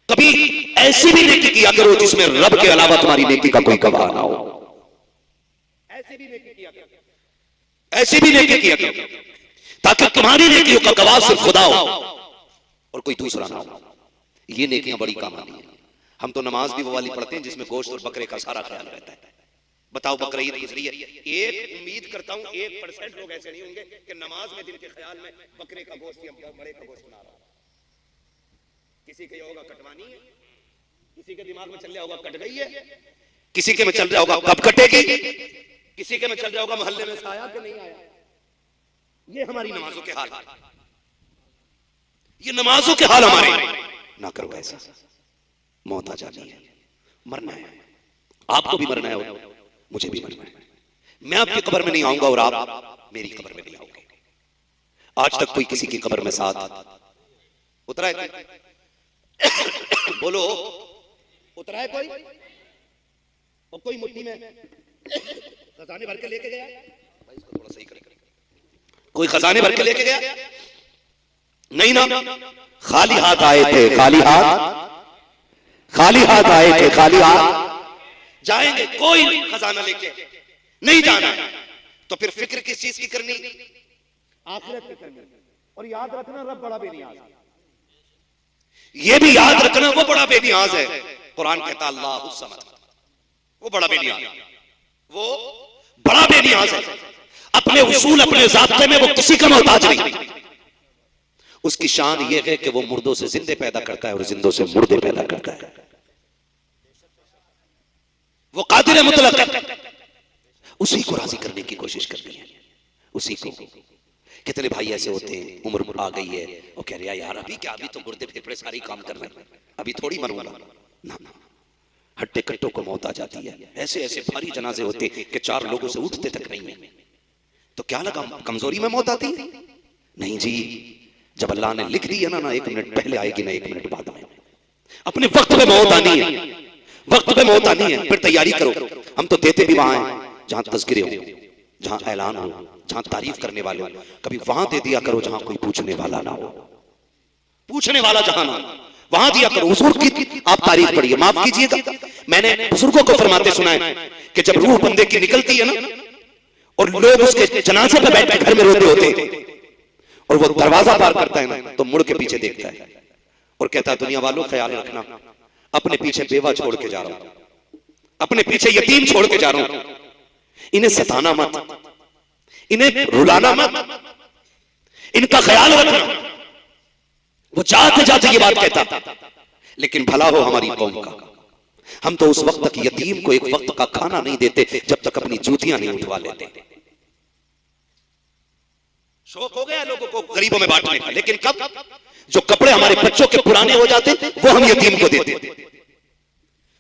कभी ऐसी भी नेकी किया करो जिसमें रब के अलावा तुम्हारी नेकी का कोई गवाह ना हो, ऐसी भी नेकी किया करो, ऐसी भी नेकी किया करो ताकि तुम्हारी नेकियों का गवाह सिर्फ खुदा हो और कोई दूसरा ना हो। ये नेकियां बड़ी काम आनी है। हम तो नमाज भी वो वाली पढ़ते हैं जिसमें गोश्त और बकरे का सारा ख्याल रहता है। बताओ बकरा ईद गुजरी है, एक उम्मीद करता हूं 1% लोग ऐसे नहीं होंगे कि नमाज में दिल के ख्याल में बकरे का गोश्त या बड़े का गोश्त बना रहा हो। किसी के होगा कटवानी है, किसी के दिमाग में चल रहा होगा कट गई है, किसी के में चल रहा होगा कब कटेगी, किसी के में चल रहा होगा मोहल्ले में आया कि नहीं आया। ये हमारी नमाजों के हाल, ये नमाजों के हाल हमारे। ना करो ऐसा, मौत आ जानी है, मरना है, आपको भी मरना है, मुझे भी मरना है। मैं आपकी कब्र में नहीं आऊंगा और आप मेरी कब्र में नहीं आओगे। आज तक कोई किसी की कब्र में साथ उतरा है? बोलो, उतरा है कोई? और कोई मुट्ठी में खजाने भर के लेके गया? भाई इसको थोड़ा सही करें। कोई खजाने भर के लेके गया? नहीं ना, खाली हाथ आए थे, खाली हाथ, खाली हाथ आए थे, खाली हाथ जाएंगे। कोई खजाना लेके नहीं जाना है तो फिर फिक्र किस चीज की करनी? आखिरत की करनी। और याद रखना रब बड़ा बेनियाज है, ये भी याद रखना वो बड़ा बेनियाज है। कुरान कहता अल्लाह समद, वो बड़ा बेनियाज, वो बड़ा बेनियाज है। अपने उसूल अपने ज़ाब्ते में वो किसी का मोहताज नहीं। उसकी शान ये है कि वो मुर्दों से जिंदे पैदा करता है और जिंदों से मुर्दे पैदा करता है। वो कादिर मुतलक है, उसी को राजी करने की कोशिश करनी है, उसी को। कितने भाई ऐसे होते हैं, उम्र आ गई है और कह रहे यार अभी क्या, अभी तो गुर्दे फेफड़े सारी काम कर रहे हैं, अभी थोड़ी मरूंगा। ना ना, हट्टे कट्टों को मौत आ जाती है। ऐसे ऐसे भारी जनाजे होते कि 4 लोगों से उठते तक नहीं है। तो क्या लगा कमजोरी में मौत आती है? नहीं जी, जब अल्लाह ने लिख दी है ना, 1 मिनट पहले आएगी ना 1 मिनट बाद में। अपने वक्त पे मौत आनी है, वक्त पे मौत आनी है, फिर तैयारी करो। हम तो देते भी वहां हैं जहां तज़किरे हो, जहां ऐलान हो, जहां तारीफ करने वाले हो। कभी वहां दे दिया करो जहां कोई पूछने वाला ना हो, पूछने वाला जहां ना, वहां दिया करो। हुजूर की आप तारीफ पढ़िए, माफ कीजिएगा, मैंने बुजुर्गों को फरमाते सुना है कि जब रूह बंदे की निकलती है ना और लोग उसके जनाजे पे बैठ के घर में रोते होते और वो दरवाजा पार करता है ना, तो मुड़ के पीछे देखता है और कहता है दुनिया वालों ख्याल रखना, अपने पीछे बेवा छोड़ के जा रहा हूं, अपने पीछे यतीम छोड़ के जा रहा हूं, इन्हें सताना मत, इन्हें रुलाना मत, इनका ख्याल रखना। वो जाते जाते ये बात कहता, लेकिन भला हो हमारी कौम का। हम तो उस वक्त तक यतीम को एक वक्त का खाना नहीं देते जब तक अपनी जूतियां नहीं उठवा लेते। शौक हो गया लोगों को गरीबों में बांटने का, लेकिन कब जो कपड़े हमारे बच्चों के पुराने हो जाते वो हम यतीम को देते,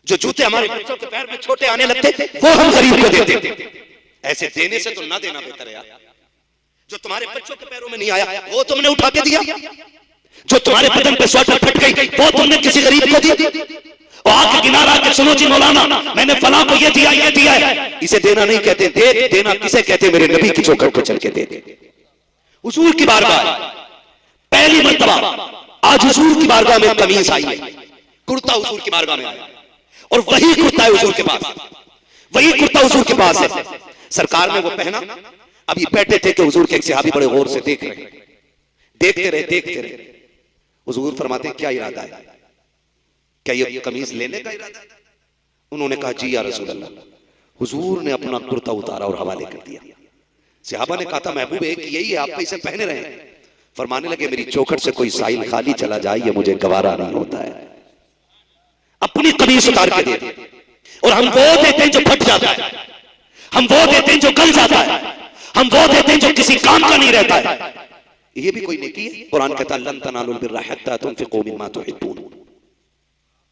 जो जूते हमारे बच्चों के पैर में छोटे आने लगते वो हम गरीब को देते। ऐसे देने से तो ना देना बेहतर है यार। जो तुम्हारे बच्चों के पैरों में नहीं आया वो तुमने उठा के दिया, जो तुम्हारे बदन पे स्वेटर फट गई वो तुमने किसी गरीब को दी, और आके किनारा के सुनो जी मौलाना मैंने फलां को ये दिया है। इसे देना नहीं कहते, देना किसे कहते? मेरे नबी की चौखट पर चल के दे। हुजूर की बारगाह पहली मर्तबा आज हुजूर की बारगाह में कमीज आई है, कुर्ता हुजूर की बारगाह में आया, और वही कुर्ता है हुजूर के पास, वही कुर्ता हुजूर के पास है। सरकार ने वो पहना, अभी बैठे थे कि हुजूर के एक सहाबी बड़े गौर से देखते रहे। हुजूर फरमाते क्या इरादा है, क्या ये कमीज लेने का इरादा है? उन्होंने कहा जी या रसूल अल्लाह। हुजूर ने अपना कुर्ता उतारा और हवाले कर दिया। सहाबा ने कहा था महबूब एक यही है, आप तो इसे पहने रहे। फरमाने लगे मेरी चौखट से कोई साइल खाली चला जाए ये मुझे गवारा नहीं होता है। अपनी कमीज उतार के देते, और हम वो देते हैं जो फट जाता है, हम वो देते हैं जो गल जाता है, हम वो देते हैं जो किसी काम का नहीं रहता है। ये भी कोई नेकी है? कुरान कहता है लन तनालुल बिर्रा हत्ता तुनफिकू मिम्मा तुहिब्बून।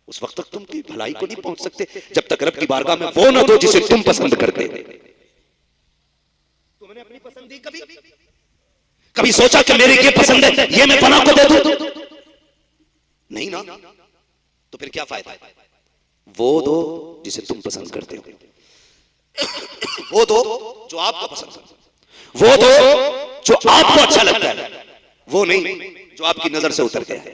उस वक्त तक तुम की भलाई को नहीं पहुंच सकते जब तक रब की बारगाह में वो ना दो जिसे तुम पसंद करते। तुमने अपनी पसंद दी कभी सोचा कि मेरी ये पसंद है ये मैं फलां को दे दूं? नहीं ना, तो फिर क्या फायदा? वो दो जिसे तुम पसंद करते हो, वो दो जो आपको पसंद है, वो दो जो आपको अच्छा लगता है, वो नहीं जो आपकी नजर से उतर गया है,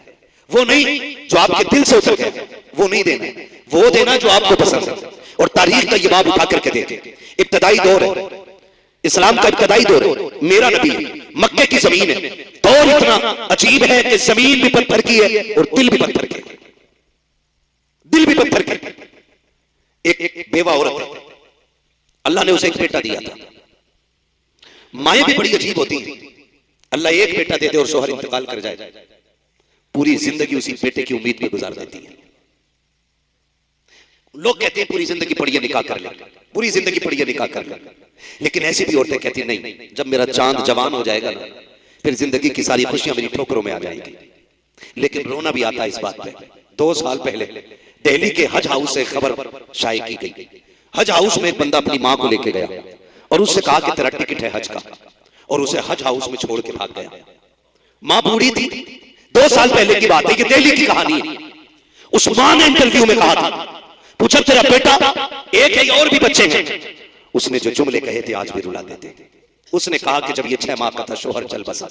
वो नहीं जो आपके दिल से उतर गया, वो नहीं देना, वो देना जो आपको पसंद है। और तारीख का ये बाब उठा करके देते, इब्तदाई दौर है, इस्लाम का इब्तदाई दौर है, मेरा नबी मक्के की जमीन है, दौर इतना अजीब है कि जमीन भी पत्थर की है और दिल भी पत्थर के, दिल भी पत्थर के। एक बेवा औरत है, अल्लाह ने उसे एक बेटा दिया था। माएं भी बड़ी अजीब होती हैं, अल्लाह एक बेटा दे दे और शोहर इंतकाल कर जाए, पूरी जिंदगी उसी बेटे की उम्मीद में गुजार देती है। लोग कहते हैं पूरी जिंदगी पढ़िए निकाह कर ले, पूरी जिंदगी पढ़िए निकाह कर ले, लेकिन ऐसी भी औरतें कहती नहीं, जब मेरा चांद जवान हो जाएगा ना फिर जिंदगी की सारी खुशियां मेरी ठोकरों में आ जाएगी। लेकिन रोना भी आता है इस बात पे। 2 साल पहले दिल्ली के हज हाउस से खबर शाये की गई। हज हाउस में एक बंदा अपनी मां को लेके गया और उससे कहा कि तेरा टिकट है हज का, और उसे हज हाउस में छोड़ के भाग गया। मां बूढ़ी थी, 2 साल पहले की बात है, ये दिल्ली की कहानी है। उस मां ने इंटरव्यू में कहा था, पूछा तेरा बेटा एक है और भी बच्चे हैं? उसने जो जुमले कहे थे आज भी रुला देते। उसने कहा कि जब ये 6 माह का था शोहर चल बसा,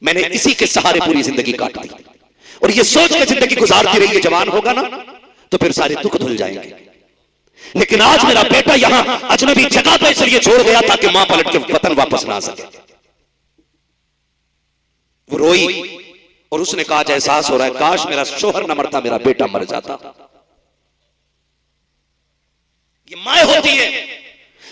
मैंने इसी के सहारे पूरी जिंदगी काट दी, और ये सोच के जिंदगी गुजारती रही है जवान होगा ना तो फिर सारे दुख धुल जाएंगे। लेकिन आज मेरा बेटा यहां अजनबी जगह पर इसलिए छोड़ गया ताकि मां पलट के वतन वापस ना आ सके। वो रोई और उसने कहा एहसास हो रहा है काश मेरा शोहर न मरता, मेरा बेटा मर जाता। ये मां होती है,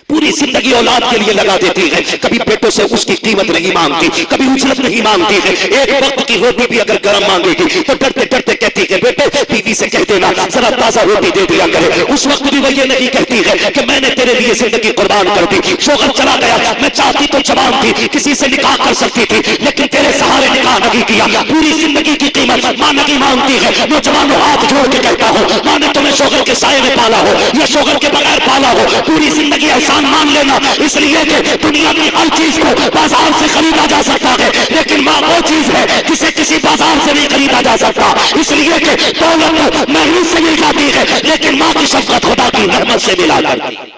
पूरी जिंदगी औलाद के लिए लगा देती है, कभी बेटों से उसकी कीमत नहीं मांगती, कभी उजरत नहीं मांगती है। एक वक्त की रोटी भी अगर गर्म मांगेगी तो डरते डरते कहती है बेटे बीवी से कह देना जरा ताजा रोटी दे दिया करे। उस वक्त भी वो ये नहीं कहती है कि मैंने तेरे लिए जिंदगी कुर्बान कर दी, शोहर चला गया, मैं चाहती तो जवान थी, किसी से निकाह कर सकती थी, लेकिन तेरे सहारे निकाह नहीं किया। पूरी जिंदगी की कीमत मां नहीं मांगती है। नौजवानों हाथ जोड़ के कहता हूं, मां ने तुम्हें शोहर के साये में पाला हो या शोहर के बगैर पाला हो, पूरी जिंदगी एहसान मान लेना, इसलिए कि दुनिया की हर चीज को बाजार से खरीदा जा सकता है, लेकिन मां वो चीज है जिसे किसी बाजार से नहीं खरीदा जा सकता। इसलिए कि दौलत महंगी से मिल जाती है, लेकिन मां की शफकत खुदा की रहमत से मिला करती है।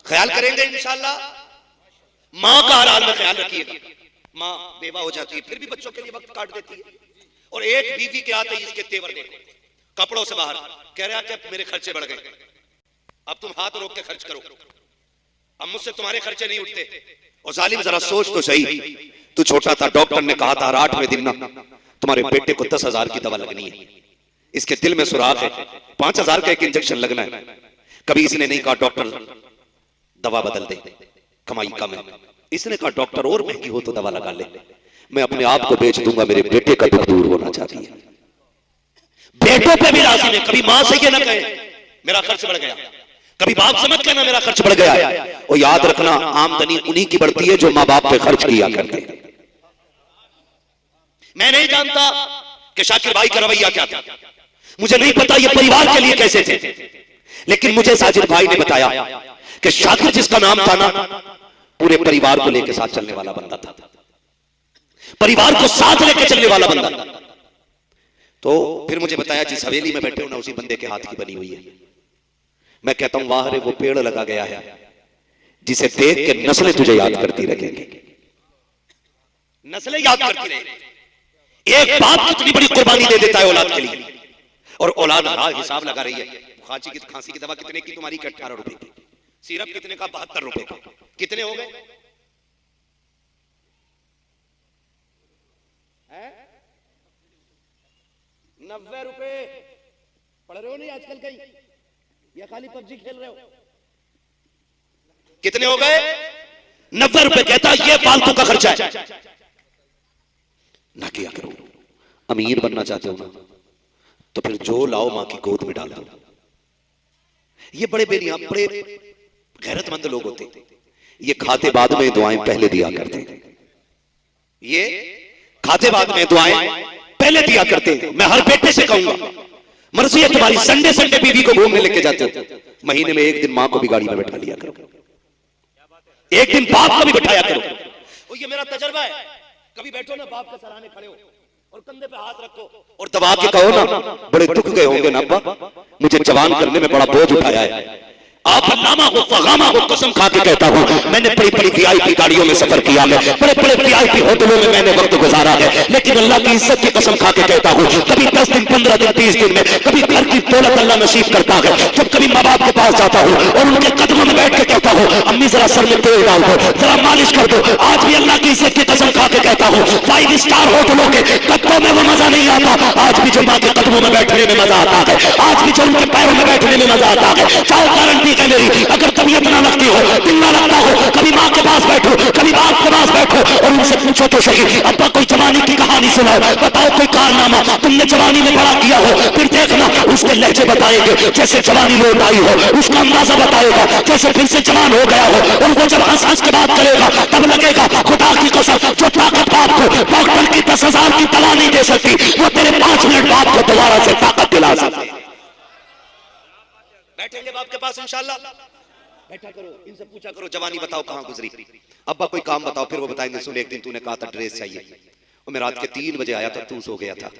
ख्याल करेंगे इंशाअल्लाह। मां का हर हाल में ख्याल रखिएगा। मां बेवा हो जाती है फिर भी बच्चों के लिए वक्त काट देती है, और एक बीवी के आते ही इसके तेवर देखो, कपड़ों से बाहर कह रहा कि मेरे खर्चे बढ़ गए, अब तुम हाथ रोक के खर्च करो, अब मुझसे तुम्हारे खर्चे नहीं उठते। और जालिम जरा सोच तो सही, तू छोटा था, डॉक्टर ने कहा था 8वें दिन ना तुम्हारे बेटे को 10,000 की दवा लगनी है, इसके दिल में सुराख है, 5,000 का एक इंजेक्शन लगना है। कभी इसने नहीं कहा डॉक्टर दवा बदल दे, कमाई कम है। इसने कहा डॉक्टर और महंगी हो तो दवा लगा ले, मैं अपने आप को बेच दूंगा, मेरे बेटे का दुख दूर होना चाहती है। बेटों पे भी राजी नहीं, कभी मां से ये ना कहे मेरा खर्च बढ़ गया, कभी बाप से मत कहना मेरा खर्च बढ़ गया। और याद रखना आमदनी उन्हीं की बढ़ती है जो मां बाप पे खर्च किया करते हैं। मैं नहीं जानता कि शाकिर भाई का रवैया क्या था, मुझे नहीं पता ये परिवार के लिए कैसे थे, लेकिन मुझे साजिद भाई ने बताया कि शाकिर जिसका नाम था ना, पूरे परिवार को लेकर साथ चलने वाला बंदा था, परिवार को साथ लेकर चलने वाला बंदा। तो फिर मुझे बताया जिस हवेली में बैठे हो ना, उसी बंदे के हाथ की बनी हुई है। मैं कहता हूं वाह रे, वो पेड़ लगा गया है जिसे देख के नस्लें तुझे याद करती रहेंगी, नस्लें याद करती रहेंगी। एक बाप कितनी बड़ी कुर्बानी दे देता है औलाद के लिए, और औलाद हिसाब लगा रही है। खांसी की दवा कितने की तुम्हारी? 18 रुपए की। सिरप कितने का? 72 रुपए का। कितने हो गए? 90 रुपए। पढ़ रहे हो नहीं आजकल कहीं, या खाली पबजी खेल रहे हो? कितने हो गए? 90 रुपए। कहता ये फालतू का खर्चा है, ना किया करो। अमीर बनना चाहते हो ना, तो फिर जो लाओ मां की गोद में डाल दो। ये बड़े बेनियाम, बड़े गैरतमंद लोग होते, ये खाते बाद में दुआएं पहले दिया करते, ये खाते बाद में दुआएं पहले दिया करते हैं। मैं हर बेटे से कहूंगा, मर्जी है तुम्हारी, संडे संडे बीवी को घूमने लेके जाते हो, महीने में एक दिन मां को भी गाड़ी में बैठा लिया करो, एक दिन बाप को भी बैठाया करो। और ये मेरा तजर्बा है, कभी बैठो ना बाप के सराहने खड़े हो और कंधे पे हाथ रखो और दबा के कहो ना, बड़े दुख गए होंगे ना अब्बा, मुझे जवान करने में बड़ा बोझ उठाया है। आप अल्लामा हो, फगामा हो, कसम खा के कहता हूं, मैंने बड़ी बड़ी वीआईपी गाड़ियों में सफर किया है, बड़े बड़े वीआईपी होटलों में मैंने वक्त गुजारा है, लेकिन अल्लाह की इज्जत की कसम खा के कहता हूं, कभी 10 दिन 15 दिन 30 दिन में कभी घर की दौलत अल्लाह नसीब करता है। जब कभी माँ बाप के पास जाता हूं और उनके कदमों में बैठ के कहता हूं, अम्मी जरा सर में तेल डाल दो, जरा मालिश कर दो, आज भी अल्लाह की इज्जत की कसम खा के कहता हूं, 5 स्टार होटलों के कदमों में वो मजा नहीं आता, आज भी जो माँ के कदमों में बैठने में मजा आता है, आज भी जो उनके पैरों में बैठने में मजा आता है। चाहो गारंटी है मेरी, अगर तबीयत ना लगती हो, दिल ना लगता हो, कभी माँ के पास बैठो, कभी बाप के पास बैठो और उनसे पूछो तो सही, अब्बा कोई जवानी की कहानी सुनाओ, बताओ कोई कारनामा तुमने जवानी में बड़ा किया हो, फिर देखना उसके लहजे बताएंगे जैसे जवानी लौट आई हो, उसका अंदाजा बताएगा जैसे फिर से जवान हो गया हो, और वो जब हंस हंस के बात करेगा तब लगेगा खुदा की कसम, जो ताकत बाप को डॉक्टर की 10,000 की दवा नहीं दे सकती, वो तेरे 5 मिनट बाप को दोबारा से ताकत दिला सकती। बैठेंगे बाप के पास इंशाल्लाह, बैठा करो, इनसे पूछा करो जवानी बताओ कहां गुजरी, अब्बा कोई काम बताओ, फिर वो बताएंगे सुन एक दिन तूने कहा था ड्रेस चाहिए, और मैं रात के 3 बजे आया था, तू सो गया था,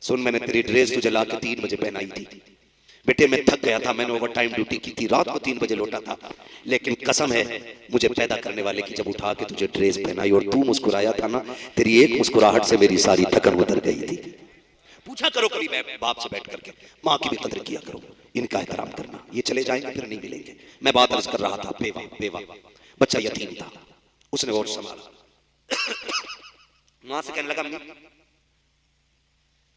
सुन मैंने तेरी ड्रेस तुझे ला के 3 बजे पहनाई थी, बेटे मैं थक गया था, मैंने ओवर टाइम ड्यूटी की थी, रात को 3 बजे लौटा था, लेकिन कसम है मुझे पैदा करने वाले की, जब उठा के तुझे ड्रेस पहनाई और तू मुस्कुराया था ना, तेरी एक मुस्कुराहट से मेरी सारी थकन उतर गई थी। पूछा करो कभी मैं बाप से बैठ करके, माँ की भी कदर किया करो, इनका एहतराम करना, ये चले जाएंगे फिर नहीं मिलेंगे। मैं बात अर्ज कर रहा था, बेवा बच्चा यतीम था, उसने और संभाला, माँ से कहने लगा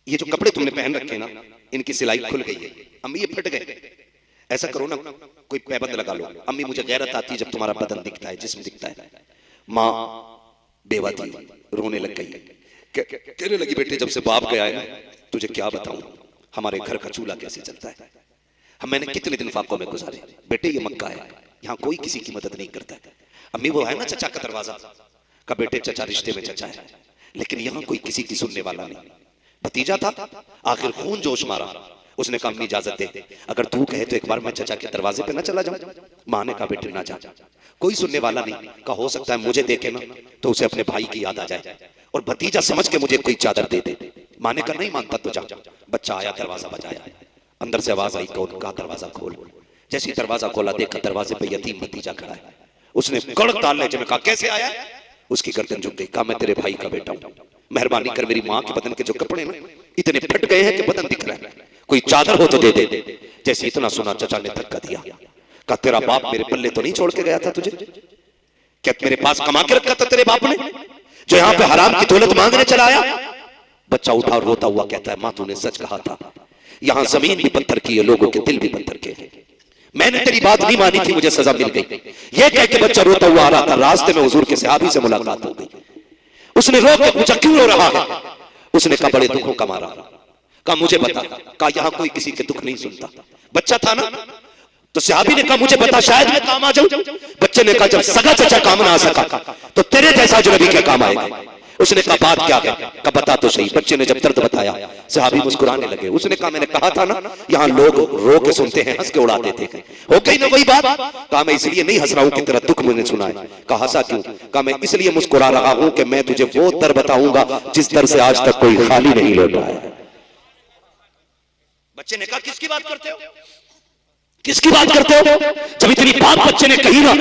ये जो कपड़े तुमने पहन रखे ना, इनकी सिलाई खुल गई है, अम्मी ये फट गए, ऐसा करो ना कोई पैबंद लगा लो, अम्मी मुझे गैरत आती है जब तुम्हारा बदन दिखता है, जिस्म दिखता है। माँ बेवा थी, रोने लग गई, कहने लगी बेटे जब से बाप गया है तुझे क्या बताऊं, हमारे घर का चूल्हा कैसे चलता है, हम मैंने कितने दिन फाकों में गुजारे, बेटे ये मक्का है, यहाँ कोई किसी की मदद नहीं करता है। अम्मी वो है ना चचा का दरवाजा, का बेटे चचा रिश्ते में चचा है, लेकिन यहाँ कोई किसी की सुनने वाला नहीं। भतीजा था, आखिर खून जोश मारा, उसने कहा अम्मी इजाजत दे, अगर तू कहे तो एक बार मैं चचा के दरवाजे पे ना चला जाऊं। माँ ने कहा बेटे ना जा, कोई सुनने वाला नहीं, कहा हो सकता है मुझे देखे ना तो उसे अपने भाई की याद आ जाए और भतीजा समझ के मुझे कोई चादर दे दे। माँ ने कहा नहीं मानता तो जा। बच्चा आया, दरवाजा बजाया, अंदर से आवाज आई कौन, कहा दरवाजा खोल। जैसे ही दरवाजा खोला देखा दरवाजे पे यतीम भतीजा खड़ा है, उसने कड़क ताल लहजे में कहा कैसे आया, उसकी गर्दन झुक गई, कहा मैं तेरे भाई का बेटा हूं, मेहरबानी कर मेरी माँ के बदन के जो कपड़े ना इतने फट गए हैं कि बदन दिख रहा है, कोई चादर हो तो दे दे। जैसे इतना सुना चचा ने धक्का दिया, कहा तेरा बाप मेरे पल्ले तो नहीं छोड़ के गया था तुझे, क्या मेरे पास कमा के रखा था तेरे बाप ने, जो यहाँ पे हराम की दौलत मांगने चला आया। बच्चा उठा और रोता हुआ कहता है माँ तूने सच कहा था, यहाँ जमीन भी पत्थर की है, लोगों के दिल भी पत्थर के हैं, मैंने तेरी बात नहीं मानी थी, मुझे सजा मिल गई। ये कह के बच्चा रोता हुआ आ रहा था, रास्ते में हुजूर के सहाबी से मुलाकात हो गई। उसने रो के पूछा क्यों रो रहा है, उसने कहा बड़े दुखों का मारा। कहा मुझे बता, कहा यहाँ कोई किसी के दुख नहीं सुनता। बच्चा था ना, तो सहाबी ने कहा मुझे बता शायद मैं काम आ जाऊं। बच्चे ने कहा जब सगा चचा काम ना आ सका तो तेरे जैसा अजनबी क्या काम आएगा। उसने कहा बात क्या है? कहा बता तो सही। बच्चे ने जब दर्द बताया, सहाबी मुस्कुराने लगे। उसने कहा मैंने कहा था ना, यहाँ लोग रो के सुनते हैं, हंस के उड़ा देते हैं। हो गई ना वही बात। कहा मैं इसलिए नहीं हंस रहा हूं कि तेरा दुख मैंने सुना है। कहा हंसा क्यों? कहा मैं इसलिए मुस्कुरा रहा हूं कि मैं तुझे वो दर बताऊंगा जिस दर से आज तक कोई खाली नहीं लौटा है। बच्चे ने कहा किसकी बात करते हो? किसकी बात करते हो? जब इतनी बात बच्चे ने कही ना,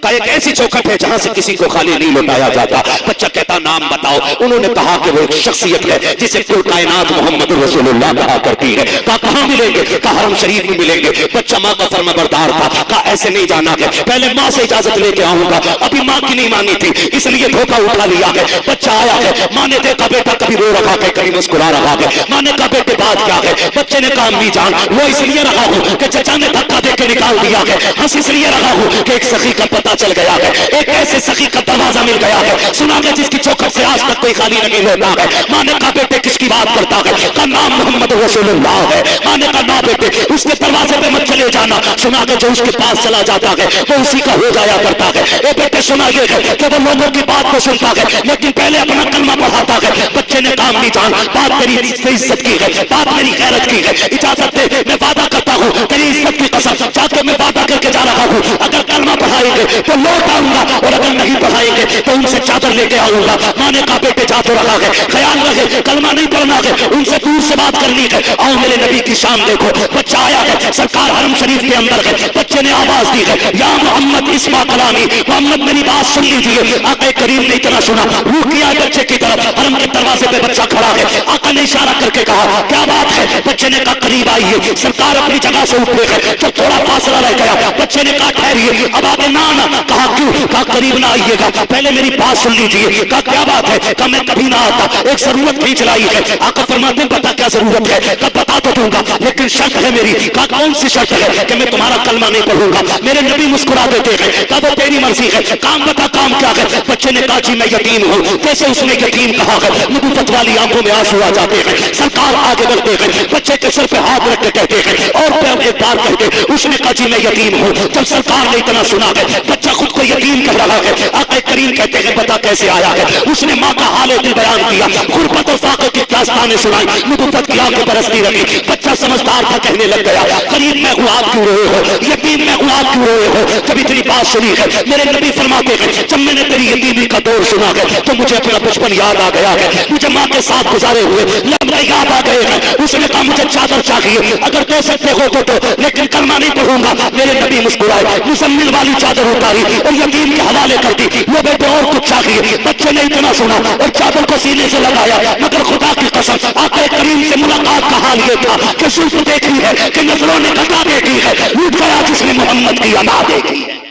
कहा एक ऐसी चौखट है जहां से किसी को खाली नहीं लौटाया जाता। बच्चा कहता नाम बताओ। उन्होंने कहा कि वो एक शख्सियत है जिसे कुल कायनात मोहम्मद रसूलुल्लाह कहा करती है। कहा कहां मिलेंगे? कहा हरम शरीफ में मिलेंगे। बच्चा माँ का फर्माबरदार था। कहा ऐसे नहीं जाना है, पहले माँ से इजाजत लेके आऊंगा। अभी माँ की नहीं मानी थी, इसलिए धोखा उठा लिया है। बच्चा आया है, माँ ने देखा बेटा कभी रो रहा है, कभी मुस्कुरा रहा है। माँ ने कहा बेटे बात क्या है? बच्चे ने कहा अम्मी जान वो इसलिए रहा हूं कि चचा ने धक्का देके निकाल दिया है। हंस इसलिए रहा हूं कि एक सखी का पता चल गया है, एक ऐसे सखी का दरवाजा मिल गया है, सुना गया जिसकी चौखट से आज तक कोई खाली नहीं होता है। माँ ने कहा बेटे किसकी बात करता है? का नाम मोहम्मद रसूलुल्लाह है। माँ ने कहा ना बेटे उसके दरवाजे पे मत चले जाना, सुना गया जो उसके पास चला जाता है वो उसी का हो जाया करता है। ए बेटे सुना ये है कि वो लोगों की बात को सुनता है लेकिन पहले अपना कलमा पढ़ाता है। बच्चे ने कहा नहीं जान बात मेरी इज्जत की है, बात मेरी गैरत की है, इजाजत दे मैं वादा करता हूँ तेरी इज्जत की कसम जाके मैं वादा करके जा रहा हूँ अगर कलमा पढ़ाएंगे तो लौट आऊंगा और अगर नहीं पढ़ाएंगे तो उनसे चादर लेके आऊंगा। माँ ने कहा बेटे जा तो रहा है, ख्याल रहे कलमा नहीं पढ़ना है, उनसे दूर से बात करनी है। आओ मेरे नबी की शान देखो। बच्चा आया है, सरकार हरम शरीफ के अंदर है। बच्चे ने आवाज दी है या मोहम्मद इस्मा कलामी, मोहम्मद मेरी बात सुन लीजिए। आका करीम ने इतना सुना, रुक किया बच्चे की तरफ। हरम के दरवाजे पे बच्चा खड़ा है। आका ने इशारा करके कहा क्या बात है? बच्चे ने कहा करीब आइए। सरकार अपनी जगह से उठे है, जब थोड़ा फासला रह गया बच्चे ने कहा ठहरिए अब आगे ना आना। कहा क्यों? कहा करीब ना आइएगा, पहले मेरी बात सुन लीजिए। कहा क्या बात है? कहा मैं कभी ना आता, एक जरूरत खींच लाई है। आका फरमाते हैं पता क्या जरूरत है? कहा बता तो दूंगा लेकिन शर्त है मेरी। कहा कौन सी शर्त है? कि मैं तुम्हारा कलमा नहीं पढ़ूंगा। मेरे नबी मुस्कुरा देते हैं। कहा वो तेरी मर्जी है, काम बता काम क्या है? बच्चे ने कहा जी मैं यतीम हूँ। कैसे उसने यतीम कहा है? नबूवत वाली आंखों में आंसू आ जाते हैं। सरकार आगे बढ़ते हैं, बच्चे के सिर पे हाथ रख के कहते हैं और एक बार कहते उसने कहा जी मैं यतीम हूँ। जब सरकार ने इतना सुना है बच्चा खुद को यतीम कह रहा है। आका करीम कहते हैं बता कैसे आया है? उसने माँ का हाल दिल बयान किया, गुर्बत और फाक़े की दास्तानें सुनाई, नबूवत की आंखें बरसती रही। बच्चा समझदार था, कहने लग गया करीब मैं हूँ आप क्यों रोए हो? यतीम मैं हूँ आप क्यों रोए हो? जब इतनी बात सुनी है मेरे नबी फरमाते हैं जब मैंने तेरी यतीमी का दौर सुना है तो मुझे अपना बचपन याद आ गया है, मुझे माँ के साथ गुजारे हुए लम्हे याद आ गए हैं। उसने कहा मुझे चादर चाहिए, अगर दे सकते हो तो लेकिन कलमा नहीं पढ़ूंगा। मेरे नबी मुस्कुराए, मुसम्मिल वाली चादर उतारी और यतीम के हवाले कर दी। वो बेटे और कुछ चाहिए? बच्चे ने इतना सुना और चादर को सीने से लगाया। मगर खुदा की कसम आका करीम से मुलाकात का हाल ये था कि सुल्फ देखी है कि नजरों ने घटा देखी है, लूट गया जिसने मोहम्मद की अदा देखी है।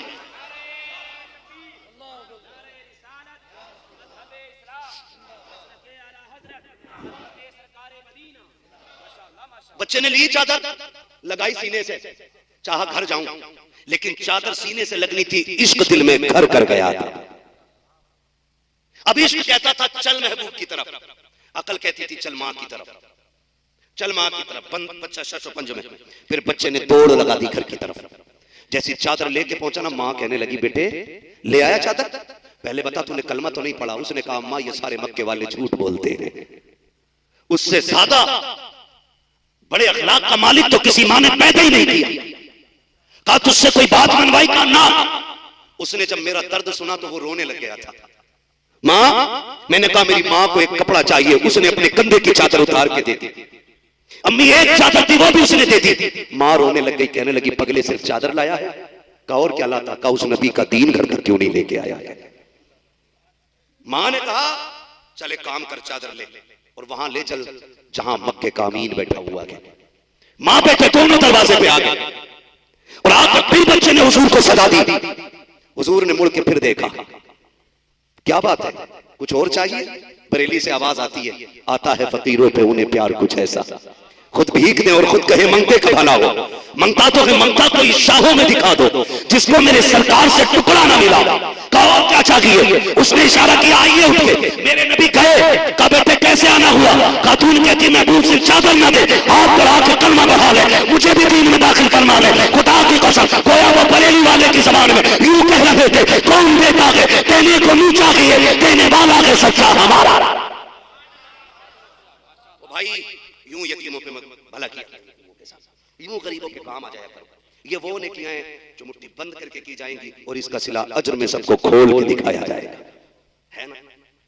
बच्चे ने ली चादर, लगाई सीने से, चाहा घर जाऊं, लेकिन चादर सीने से लगनी थी, इश्क दिल में घर कर गया था। अब इश्क कहता था चल महबूब की तरफ, अकल कहती थी चल मां की तरफ, चल मां की तरफ। बच्चा शशो पंज में, फिर बच्चे ने दौड़ लगा दी घर की तरफ। जैसी चादर लेके पहुंचा ना, मां कहने लगी बेटे ले आया चादर? पहले बता तूने कलमा तो नहीं पढ़ा? उसने कहा अम्मा ये सारे मक्के वाले झूठ बोलते हैं, उससे ज्यादा बड़े अखलाक का मालिक तो किसी माँ ने पैदा ही नहीं किया। कहा तुझसे कोई बात मनवाई? का ना। उसने जब मेरा दर्द सुना तो वो रोने लग गया था। माँ मैंने कहा मेरी माँ को एक कपड़ा चाहिए, उसने अपने कंधे की चादर उतार के दे दी। अम्मी एक चादर थी वो भी उसने दे दी। माँ रोने लग गई, कहने लगी पगले सिर्फ चादर लाया है? कहा और क्या लाता? कहा उस नबी का दीन घर तक क्यों नहीं लेके आया है? माँ ने कहा चल एक काम कर, चादर ले और वहां ले चल जहां मक्के का अमीन बैठा हुआ है। माँ बेटे दोनों दरवाजे पे आ गए और आकर फिर बच्चे ने हुजूर को सदा दी। हुजूर ने मुड़ के फिर देखा, क्या बात है कुछ और चाहिए? बरेली से आवाज आती है, आता है फकीरों पे उन्हें प्यार कुछ ऐसा। खुद भीख दे और खुद कहे मंगते का भला हो। मंगता तो है, मंगता कोई शाहों में दिखा दो जिसको मेरे सरकार से टुकड़ा ना मिला। कहो और क्या चाहिए? उसने इशारा किया आइए उठ के। मेरे नबी कहे का बेटे कैसे आना हुआ? खातून कहती महबूब से चादर ना दे, हाथ बढ़ा के कलमा बढ़ा ले, मुझे भी दीन में दाखिल करना ले। खुदा की कसम गोया वो बरेली वाले की जबान में यूं कह रहे थे, कौन देता है देने को नीचा किए, देने वाला है सच्चा हमारा। भाई यूं यतीमों पे भला किया, यूं गरीबों के काम आ जाया करो। ये वो नेकियां हैं जो मुट्ठी बंद करके की जाएंगी और इसका सिला अज्र में सबको खोल के दिखाया जाएगा, है ना।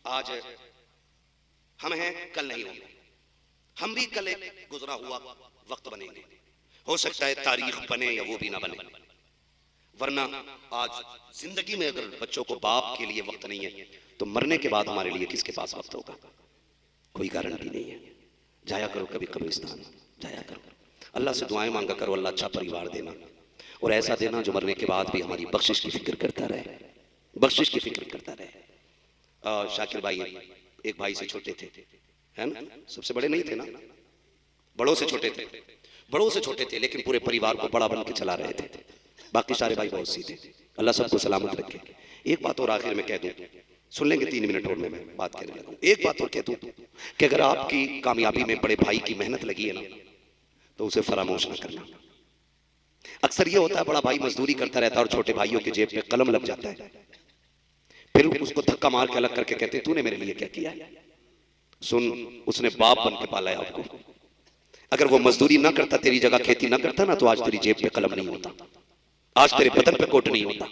आज हम हैं, कल नहीं होंगे। हम भी कल एक गुजरा हुआ वक्त बनेंगे। हो सकता है तारीख बने या वो भी ना बने, वरना आज जिंदगी में अगर बच्चों को बाप के लिए वक्त नहीं है तो मरने के बाद हमारे लिए किसके पास वक्त होगा? कोई गारंटी नहीं है। जाया करो कभी कब्रिस्तान, जाया करो, अल्लाह से दुआएं मांगा करो, अल्लाह अच्छा परिवार देना और ऐसा देना जो मरने के बाद भी हमारी बख्शिश की फिक्र करता रहे, बख्शिश की फिक्र करता रहे। शाकिर भाई एक भाई से छोटे थे, है ना, सबसे बड़े नहीं थे ना, बड़ों से छोटे थे, बड़ों से छोटे थे, लेकिन पूरे परिवार को बड़ा बन के चला रहे थे। बाकी सारे भाई बहुत सीधे, अल्लाह सबको सलामत रखे। एक बात और आखिर में कह दूं, सुन लेंगे 3 मिनट और में मैं बात करने लगा। एक बात और कह दूं कि अगर आपकी कामयाबी में बड़े भाई की मेहनत लगी है ना तो उसे फरामोश ना करना। अक्सर ये होता है बड़ा भाई मजदूरी करता रहता है और छोटे भाइयों के जेब में कलम लग जाता है, फिर उसको धक्का मार के अलग करके कहते तूने मेरे लिए क्या किया? सुन, उसने बाप बन के पाला है आपको। अगर वो मजदूरी ना करता, तेरी जगह खेती ना करता ना, तो आज तेरी जेब पे कलम नहीं होता, आज तेरे बदन पे कोट नहीं होता।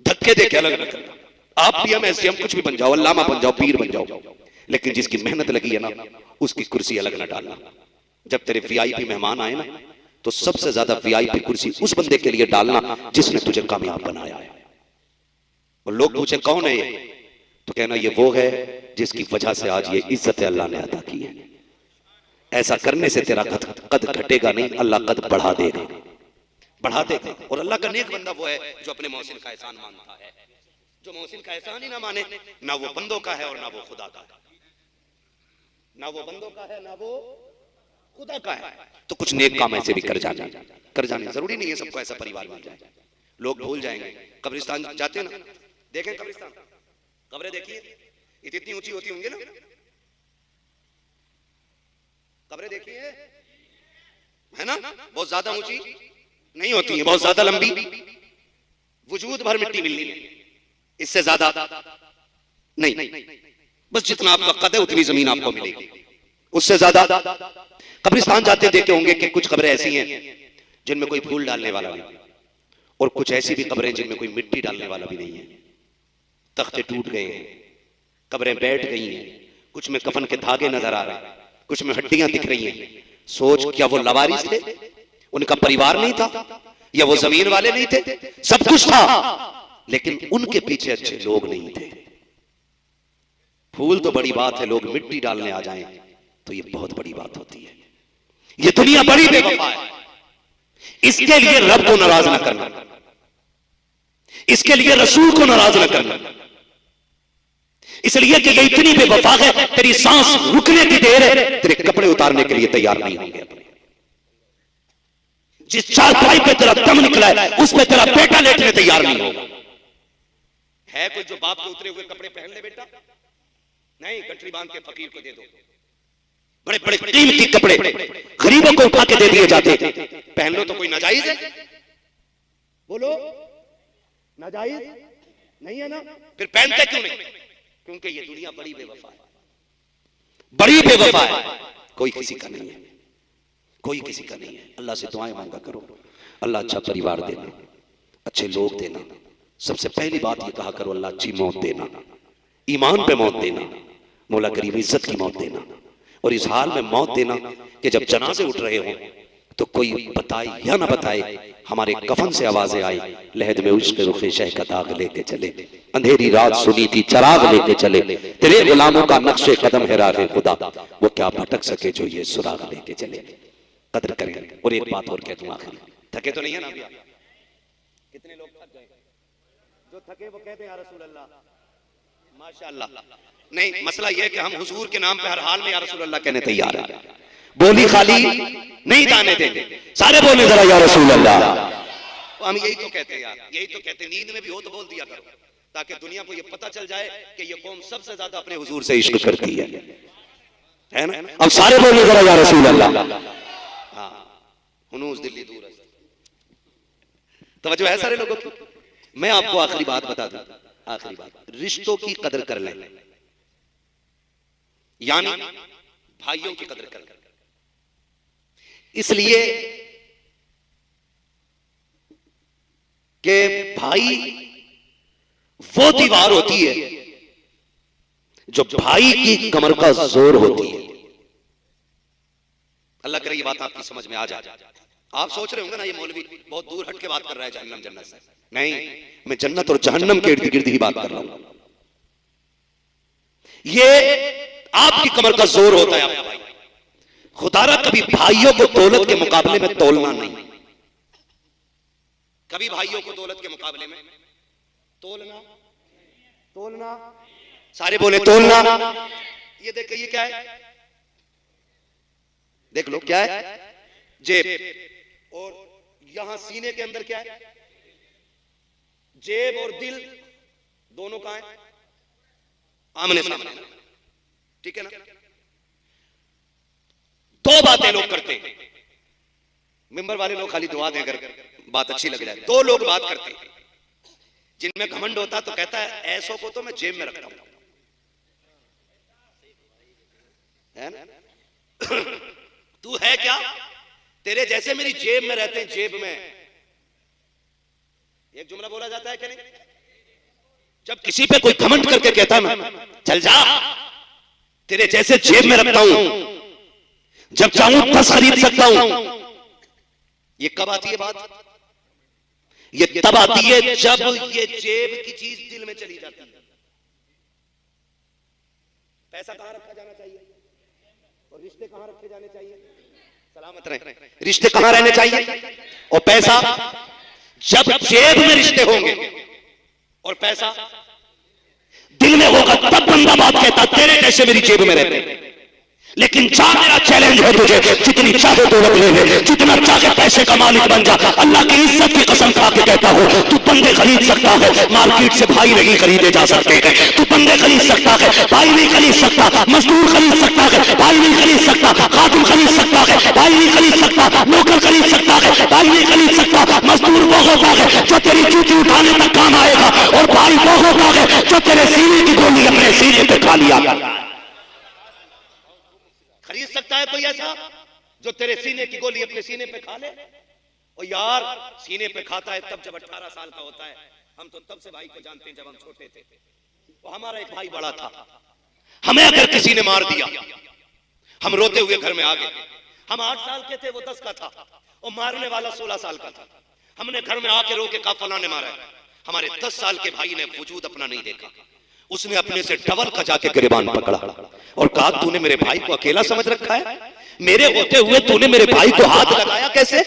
धक्के दे के अलग न करना। आप पीएम एसडीएम कुछ भी बन जाओ, अल्लामा बन जाओ, पीर बन जाओ, लेकिन जिसकी मेहनत लगी है ना उसकी कुर्सी अलग ना डालना। जब तेरे वीआईपी मेहमान आए ना तो सबसे ज्यादा वीआईपी कुर्सी उस बंदे के लिए डालना जिसने तुझे कामयाब बनाया है। और लोग पूछे कौन है ये, तो कहना ये वो है जिसकी वजह से आज ये इज्जत अल्लाह ने अता की है। ऐसा करने से तेरा कद घटेगा नहीं, अल्लाह कद बढ़ा देगा, बढ़ा देगा। और अल्लाह का नेक बंदा वो है जो अपने मोहसिन का एहसान मानता है। जो मोहसिन का एहसान ही ना माने, ना वो बंदों का है और ना वो खुदा का है, ना वो बंदों का है ना वो खुदा का है। तो कुछ नेक काम ऐसे भी कर जाने, कर जाने। जरूरी नहीं है सबको ऐसा परिवार मिल जाए। लोग भूल जाएंगे। कब्रिस्तान जाते हैं ना, देखें कब्रिस्तान, कब्रें देखिए, इतनी ऊंची होती होंगी ना, कब्रें देखिए, है ना, बहुत ज्यादा ऊंची नहीं होती है, बहुत ज्यादा लंबी, वजूद भर मिट्टी मिलनी है, इससे ज्यादा नहीं। बस जितना आपका कद है उतनी जमीन आपको मिलेगी, उससे ज्यादा। कब्रिस्तान जाते देखे होंगे कि कुछ कब्रें ऐसी हैं जिनमें कोई फूल डालने वाला नहीं, और कुछ ऐसी भी कब्रें जिनमें कोई मिट्टी डालने वाला भी नहीं है। तख्ते टूट गए हैं, कब्रें बैठ गई हैं, कुछ में कफन के धागे नजर आ रहे हैं, कुछ में हड्डियां दिख रही हैं। सोच, क्या वो लवारिस थे? उनका परिवार नहीं था? या वो जमीन वाले नहीं थे? सब कुछ था, लेकिन उनके पीछे अच्छे लोग नहीं थे। फूल तो बड़ी बात है, लोग मिट्टी डालने आ जाएं तो ये बहुत बड़ी बात होती है। ये दुनिया बड़ी बेवफा है। इसके लिए रब को नाराज ना करना, इसके लिए रसूल को नाराज ना करना, इसलिए कि ये इतनी बेवफा है, तेरी सांस रुकने की देर है, तेरे कपड़े उतारने के लिए तैयार नहीं होंगे अपने। जिस चारपाई पे तेरा दम निकला है उस पे तेरा बेटा लेटने तैयार नहीं होगा। है कोई जो बाप के उतरे हुए कपड़े पहन ले बेटा? नहीं, गठरी बांध के फकीर को दे दो। बड़े बड़े कीमती कपड़े गरीबों को उठा के दे दिए जाते, पहन लो तो कोई नाजायज है? बोलो, नाजायज नहीं है ना? फिर पहनते क्यों नहीं? क्योंकि ये दुनिया बड़ी बेवफा है, बड़ी बेवफा है। कोई किसी का नहीं है, कोई किसी का नहीं है। अल्लाह से दुआएं मांगा करो, अल्लाह अच्छा परिवार देना, अच्छे लोग देना। सबसे पहली बात ये कहा करो अल्लाह अच्छी मौत देना, ईमान पे मौत देना, मौला करीम इज्जत की मौत देना। और इस हाल में मौत देना कि जब जनाजे उठ रहे हों तो कोई बताए या ना बताए, हमारे कफन से आवाजें आई, लहद में उश्क रुखे शह का दाग लेके चले, अंधेरी रात सुनी थी चराग लेके चले, तेरे गुलामों का नक्शे कदम है राहे खुदा, वो क्या भटक सके जो ये सुराग लेके चले। कदर करें। और एक बात और कह दूं आखिरी, थके तो नहीं है ना अभी? कितने लोग थक गए? जो थके वो कहते हैं या रसूल अल्लाह, माशाअल्लाह। नहीं, मसला यह है कि हम हुजूर के नाम पे हर हाल में या रसूल अल्लाह कहने तैयार हैं। बोली खाली नहीं जाने देंगे। सारे बोले जरा या रसूल अल्लाह। हम यही तो कहते हैं यार, यही तो कहते हैं, नींद में भी हो तो बोल दिया करो, ताकि दुनिया को ये पता चल जाए कि ये कौम सबसे ज्यादा अपने हुजूर से इश्क करती है ना। अब सारे बोले जरा या रसूल अल्लाह। हाँ, हुनूस दिल्ली दूर है। तवज्जो है सारे लोगों की। मैं आपको आखिरी बात बता दूं, आखिरी बात, रिश्तों की कदर कर लें, यानी भाइयों की कदर कर लें। इसलिए कि भाई वो दीवार होती है जो भाई की कमर का जोर होती है। अल्लाह करे ये बात आपकी समझ में आ जाए। आप सोच रहे होंगे ना ये मौलवी बहुत दूर हट के बात कर रहा है जहन्नम जन्नत से। नहीं, मैं जन्नत और जहन्नम के इर्द गिर्द ही बात कर रहा हूं। ये आपकी कमर का जोर होता है आपका भाई। खुदारा कभी भाइयों को दौलत के मुकाबले में तोलना नहीं, कभी भाइयों को दौलत के मुकाबले में तोलना, तोलना, सारे बोले तोलना। ये देखिए ये क्या है, देख लो क्या है, जेब, और यहां सीने के अंदर क्या है, जेब और दिल दोनों कहां है, आमने सामने, ठीक है ना। दो बातें लोग करते हैं, मिंबर वाले लोग खाली दुआ दें अगर बात अच्छी लग जाए। दो लोग बात करते हैं, जिनमें घमंड होता तो कहता है ऐसों को तो मैं जेब में रखता हूं, है ना। तू है क्या, तेरे जैसे मेरी जेब में रहते हैं, जेब में। एक जुमला बोला जाता है कि नहीं, जब किसी पे कोई घमंड करके कहता ना चल जा तेरे जैसे जेब में रखता हूं, जब चाहूं 10 खरीद सकता हूं। ये कब आती है बात, ये तब आती है जब ये जेब की चीज दिल में चली जाती है। पैसा कहां रखा जाना चाहिए और रिश्ते कहां रखे जाने चाहिए, सलामत रहे, रिश्ते कहां रहने चाहिए और पैसा। जब जेब में रिश्ते होंगे और पैसा दिल में होगा तब बंदा बात कहता तेरे जैसे मेरी जेब में रहते हैं। लेकिन जा मेरा चैलेंज है तुझे, जितनी चाहे दौलत ले ले, जितना चाहे पैसे का मालिक बन जा, अल्लाह की इज्जत की कसम खा के कहता हूं तू बंदे खरीद सकता है, मार्केट से भाई नहीं खरीदे जा सकते हैं। तू बंदे खरीद सकता है, भाई नहीं खरीद सकता, मजदूर खरीद सकता है, भाई नहीं खरीद सकता, खादिम खरीद सकता है, भाई नहीं खरीद सकता, नौकर खरीद सकता है, भाई नहीं खरीद सकता। मजदूर वो होता है जो तेरी जूती उठाने तक काम आएगा, और भाई वो होता है जो तेरे सीने की गोली अपने सीने पे खा लिया करता है। खरीद सकता है कोई ऐसा जो तेरे सीने की गोली अपने सीने पे खा ले? और यार सीने पे खाता है तब जब 18 साल का होता है। हम तो तब से भाई को जानते हैं जब हम छोटे थे। वो हमारा एक भाई बड़ा था, हमें अगर किसी ने मार दिया हम रोते हुए घर में आ गए। हम 8 साल के थे, वो 10 का था, और मारने वाला 16 साल का था। हमने घर में आके रोके कहा फलां ने मारा है। हमारे 10 साल के भाई ने वजूद अपना नहीं देखा, उसने अपने से डबल का जाके गिरबान पकड़ा और कहा तूने मेरे भाई को अकेला समझ रखा है, मेरे होते हुए तूने मेरे भाई को हाथ लगाया कैसे?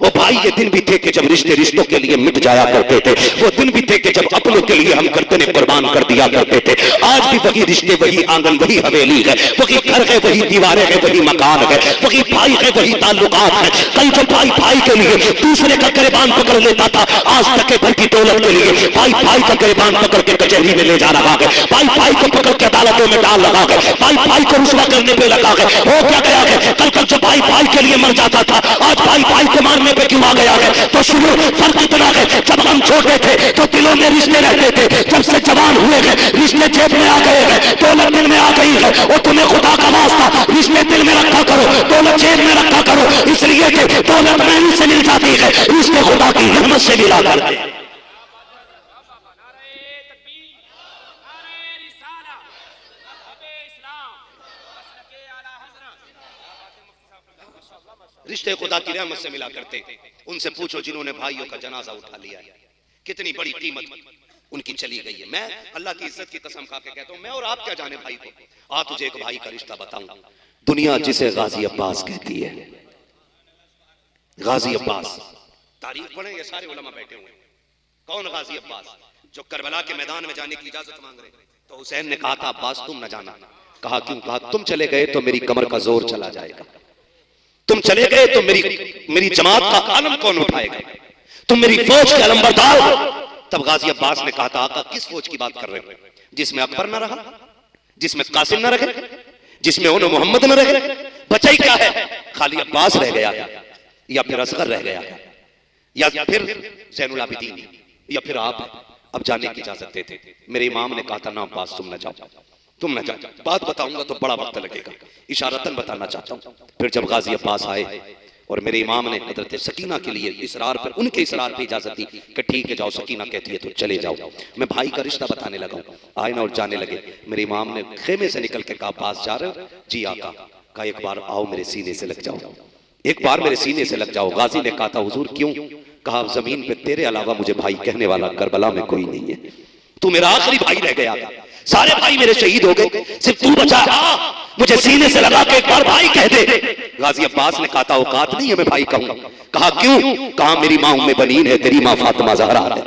वो भाई ये दिन भी थे कि जब रिश्ते रिश्तों के लिए मिट जाया करते थे, वो दिन भी थे कि जब अपनों के लिए हम गर्दने कुर्बान कर दिया करते थे। आज भी वही रिश्ते, वही आंगन, वही हवेली है, वही घर है, वही दीवारें है, वही मकान है, वही भाई है, वही ताल्लुकात है। कल जो भाई भाई के लिए दूसरे का गिरबान पकड़ लेता था, आज तक के भर की दौलत के लिए भाई भाई का गिरबान पकड़ के कचहरी में ले जा रहा है, भाई भाई को पकड़ के अदालतों में डाल रहा है, भाई भाई को रुस्वा करने पे लगा है। हो क्या गया है? कल जो भाई भाई के लिए मर जाता था, आज भाई भाई को मारने पे क्यों आ गया है? तो सुनो, फर्क इतना है, जब हम छोटे थे तो दिलों में रिश्ते रहते थे, जब से जवान हुए हैं रिश्ते जेब में आ गए हैं, दौलत दिल में आ गई है। और तुम्हें खुदा का वास्ता रिश्ते दिल में रखा करो, दौलत जेब में रखा करो, इसलिए कि दौलत महंगी से मिल जाती है, रिश्ते खुदा की रहमत से मिला करते हैं। रिश्ते खुदा की रहमत से मिला करते। उनसे पूछो जिन्होंने भाइयों का जनाजा उठा लिया है, कितनी बड़ी कीमत उनकी चली गई है। मैं अल्लाह की इज्जत की कसम खा के कहता हूं, मैं और आप क्या जाने भाई को। आ तुझे एक भाई का रिश्ता बताऊं, दुनिया जिसे गाजी अब्बास कहती है, गाजी अब्बास, तारीख पढ़े ये सारे उलमा बैठे हुए। कौन गाजी अब्बास? जो करबला के मैदान में जाने की इजाजत मांग रहे। तो हुसैन ने कहा था अब्बास तुम न जाना। कहा क्यों? कहा तुम चले गए तो मेरी कमर का जोर चला जाएगा, तुम चले गए तो मेरी जमात का आलम कौन उठाएगा? तुम मेरी फौज के अलमबरदार हो। तब गाजी अब्बास ने कहा था, आका किस फौज की बात कर रहे हो? जिसमें अकबर न रहा, जिसमें कासिम न रहे, जिसमें उन्होंने मोहम्मद न रहे, बचा ही क्या है? खाली अब्बास रह गया या फिर असगर रह गया या फिर ज़ैनुल आबिदीन या फिर आप। अब जाने की इजाजत देते। मेरे इमाम ने कहा था, ना अब्बास तुम न जाओ, तुम न जाओ, बात बताऊंगा तो बड़ा वक्त लगेगा, इशारतन बताना चाहता हूं। फिर जब गाजी अब्बास आए और मेरे इमाम ने हजरत सकीना के लिए इसरार पर, उनके इसरार पर इजाजत दी कि ठीक है जाओ, सकीना कहती है तो चले जाओ। मैं भाई का रिश्ता बताने लगा, आए ना और जाने लगे। मेरे इमाम ने खेमे से निकल के कहा, अब्बास जा रहे हो? जी आका। कहा एक बार आओ मेरे सीने से लग जाओ, एक बार मेरे सीने से लग जाओ। गाजी ने कहा था, हुजूर क्यों? कहा जमीन पे तेरे अलावा मुझे भाई कहने वाला करबला में कोई नहीं है, तू मेरा आखिरी भाई रह गया था, सारे भाई मेरे शहीद हो गए, सिर्फ तू बचा। मुझे सीने से लगा के एक बार भाई कह दे। गाजी अब्बास ने कहा था, औकात नहीं है मैं भाई कहूं। कहा क्यों? कहा मेरी मां उम्मे बनीन है, तेरी मां फातिमा ज़हरा है,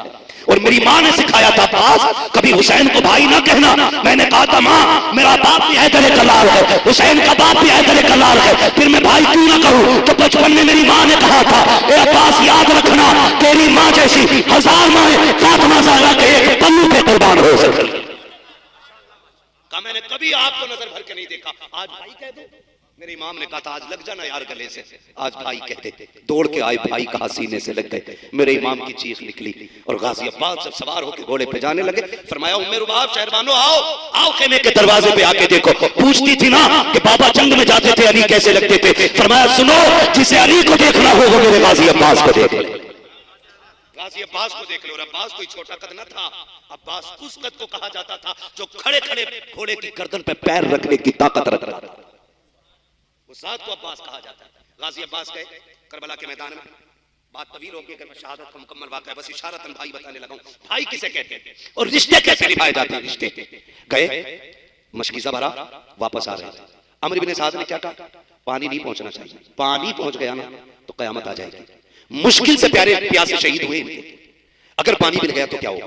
और मेरी मां ने सिखाया था अब्बास कभी हुसैन को भाई ना कहना। मैंने कहा था, मां मेरा बाप भी हैदर कलाल है, हुसैन का बाप भी हैदर कलाल है, फिर मैं भाई क्यों ना कहूं? तो बचपन में मेरी मां ने कहा था, ए अब्बास याद रखना, तेरी मां जैसी 1000 मां फातिमा ज़हरा के एक पन्नू पे कुर्बान हो सकती। कहा मैंने कभी आपको नजर भर के नहीं देखा, आज भाई कह दो। मेरे इमाम ने कहा था, आज लग जाना यार गले से, आज भाई कहते। दौड़ के आए, भाई कहा, सीने से लग गए। मेरे इमाम की चीख निकली और गाजी अब्बास जब सवार होकर घोड़े पे जाने लगे, फरमाया, उम्मे रुबाब शहरबानो आओ आओ, खेमे के दरवाजे पे आके देखो। पूछती थी ना कि बाबा जंग में जाते थे, अली कैसे लगते थे? फरमाया, सुनो, जिसे अली को देखना हो वो मेरे गाजी अब्बास को देख ले। गाजी अब्बास को देख लो। और अब्बास कोई छोटा कद न था, अब्बास उस कद को कहा जाता था जो खड़े खड़े घोड़े की गर्दन पे पैर रखने की ताकत रखता था, उस जात को अब्बास कहा जाता है। गाजी अब्बास गए करबला के मैदान में। बात तवील होगी, अगर मैं शहादत का मुकम्मल वाक़या बस इशारतन भाई बताने लगा हूं। भाई किसे कहते हैं और रिश्ते कैसे निभाए जाते हैं? रिश्ते गए, मशकीज़ा भरा, वापस आ रहे थे। अमर इब्न साद ने क्या कहा? पानी नहीं पहुंचना चाहिए, पानी पहुंच गया ना तो कयामत आ जाएगी। मुश्किल से प्यारे प्यासे शहीद हुए इनके, अगर पानी मिल गया तो क्या होगा?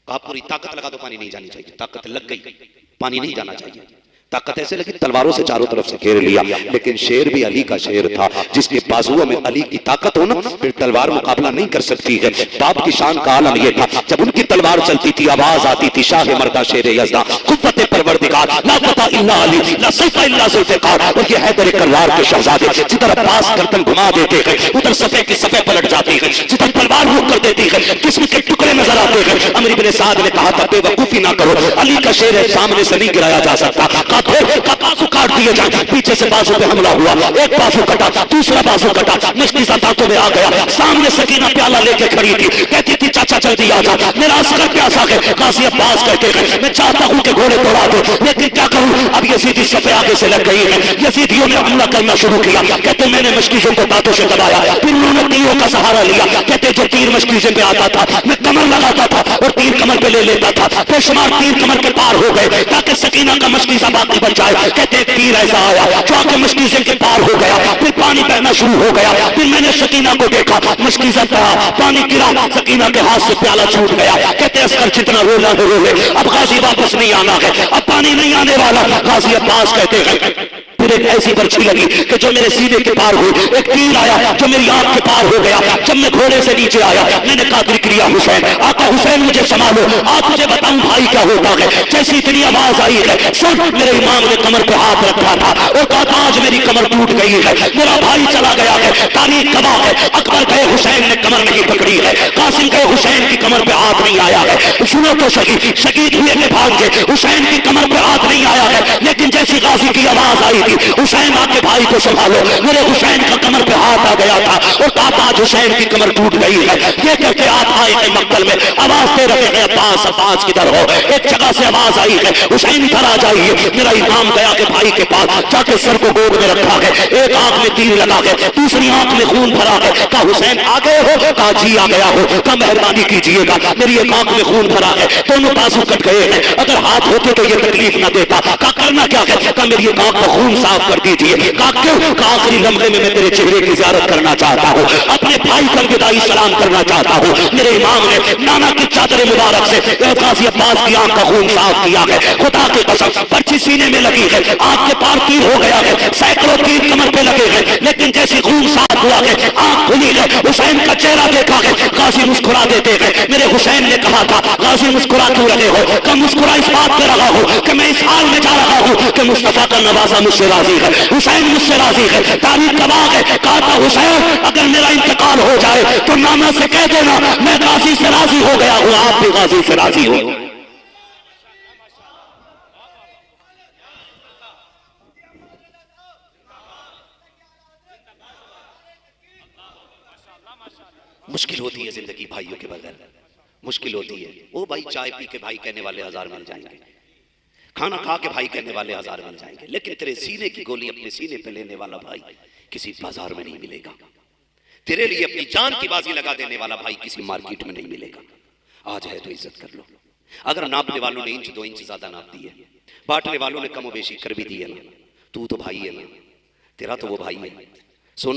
कहा पूरी ताकत लगा दो, पानी नहीं जानी चाहिए। ताकत लग गई, पानी नहीं जाना चाहिए। ताकत ऐसे लगी, तलवारों से चारों तरफ से घेर लिया। लेकिन शेर भी अली का शेर था, जिसके बाजुओं में अली की ताकत हो ना, फिर तलवार मुकाबला नहीं कर सकती है। बाप की शान का आलम यह था, जब उनकी तलवार चलती थी आवाज आती थी, शाह मर्दा शेर यज़दा, कुव्वत परवरदिगार, ला फता इल्ला अली, ला सैफा इल्ला ज़ुल्फ़िकार। और ये हैदर कररार के शहजादे, जिधर अब्बास गर्दन घुमा देते हैं, उधर सफे की सफे पलट जाती है, जिधर तलवार रुक कर देती है, जिस्म के टुकड़े नजर आते हैं। अमर इब्न साद ने कहा था, बेवकूफी ना करो, अली का शेर है, सामने से नहीं गिराया जा सकता। बाजू काट दिए जाए, पीछे से बाजू पे हमला हुआ, एक बाजू कटा, दूसरा बाजू कटा, मशकीज़ा दांतों में आ गया। सामने सकीना प्याला लेके खड़ी थी, कहती थी चाचा जल्दी आ जा, मेरा असगर प्यासा है। गाजी अब्बास कहते हैं, मैं चाहता हूं कि घोड़े दौड़ा दो, लेकिन क्या करूं, अब यजीदी सफे आगे से लग गई है। यजीदियों ने हमला करना शुरू किया। कहते मैंने मशकीज़ों को दांतों से दबाया, फिर उन्होंने तीरों का सहारा लिया। कहते जो तीर मशकीज़े पे आता था, मैं कमर लगाता था और तीर कमर पे ले लेता था। बेशुमार तीर कमर के पार हो गए, ताकि सकीना का मशकीज़ा बाकी बच जाए। कहते एक तीर ऐसा आया जो आके मशकीज़े के पार हो गया, फिर पानी बहना शुरू हो गया। फिर मैंने सकीना को देखा, मशकीज़ा था, पानी गिरा, सकीना के हाथ से प्याला छूट गया। कहते असगर जितना रोना है रो ले, अब गाजी वापस नहीं आना है, अब पानी नहीं आने वाला। गाजी अब्बास कहते हैं, फिर एक ऐसी बर्छी लगी कि जो मेरे सीने के पार हुई, एक तीर आया जो मेरी आंख के पार हो गया। जब मैं घोड़े से नीचे आया, मैंने कहा क्रिया हुसैन, आका हुसैन मुझे संभालो, आप मुझे बताऊं भाई क्या होता है। जैसी इतनी आवाज आई है, सुन, मेरे इमाम ने कमर पे हाथ रखा था और कहा आज मेरी कमर टूट गई है, मेरा भाई चला गया है। तारीख गवाह है, अकबर गए, हुसैन ने कमर नहीं पकड़ी है, कासिम गए, हुसैन की कमर पे हाथ नहीं आया है। सुनो तो सही, शहीद हुए के भाग गए, हुसैन की कमर पे हाथ नहीं आया है। लेकिन जैसी गाजी की आवाज आई, हुसैन आपके भाई को संभालो, मेरे हुसैन का कमर पे हाथ आ गया था और कहा आज हुसैन की कमर टूट गई है। ये कहते आप आए हैं मक्तल में, आवाज दे रहे हैं अब्बास अब्बास किधर हो। एक जगह से आवाज आई है, हुसैन इधर आ जाइए। मेरा इमाम गया के भाई के पास, जाके सर को गोद में रखा है, एक आंख में तीर लगा है, दूसरी आंख में खून भरा है। कहा हुसैन आ गए हो? कहा जी आ गया हो। कहा मेहरबानी कीजिएगा, मेरी एक आंख में खून भरा है, दोनों बाजू कट गए हैं, अगर हाथ होते तो ये तकलीफ ना देता। कहा करना क्या है? कहा मेरी एक आंख में खून साफ कर दीजिए। आखिरी लम्हे में मैं तेरे चेहरे की ज़ियारत करना चाहता हूँ, अपने भाई को अलविदाई सलाम करना चाहता हूँ। मेरे इमाम ने नाना की चादर मुबारक से गाजी अब्बास की आंख का खून साफ किया है। खुदा की कसम पर्ची सीने में लगी है, आंख के पार तीर हो गया है, सैकड़ों तीर कमर पे लगे हैं, लेकिन जैसे खून साफ हुआ है, आंख खुली है, हुसैन का चेहरा देखा है, गाजी मुस्कुरा देते हैं। मेरे हुसैन ने कहा था, गाजी मुस्कुरा क्यों रहे हो? कि मुस्कुरा इस बात पे रहा हूं कि मैं इस हाल में जा रहा हूं कि मुस्तफा का नवाजा मुझसे राजी है, हुसैन मुझसे राजी है। तारीख गवाह है, कहा था हुसैन अगर मेरा इंतकाल हो जाए तो नाना से कह देना मैं गाजी से राजी हो गया हूं, आप भी गाजी से राजी हो। मुश्किल होती है जिंदगी भाइयों के बगैर, मुश्किल होती है। ओ भाई चाय पी के भाई कहने वाले 1000 मिल जाएंगे, खाना खा के भाई कहने वाले 1000 मिल जाएंगे, लेकिन तेरे सीने की गोली अपने सीने पे लेने वाला भाई किसी बाजार में नहीं मिलेगा। तेरे लिए अपनी जान की बाजी लगा देने वाला भाई किसी मार्केट में नहीं मिलेगा। आज है तो इज्जत कर लो। अगर नापने वालों ने 1-2 इंच ज्यादा नाप दी है, बांटने वालों ने कम बेशी कर भी दी है ना, तू तो भाई है ना, तेरा तो वो भाई है। सुन,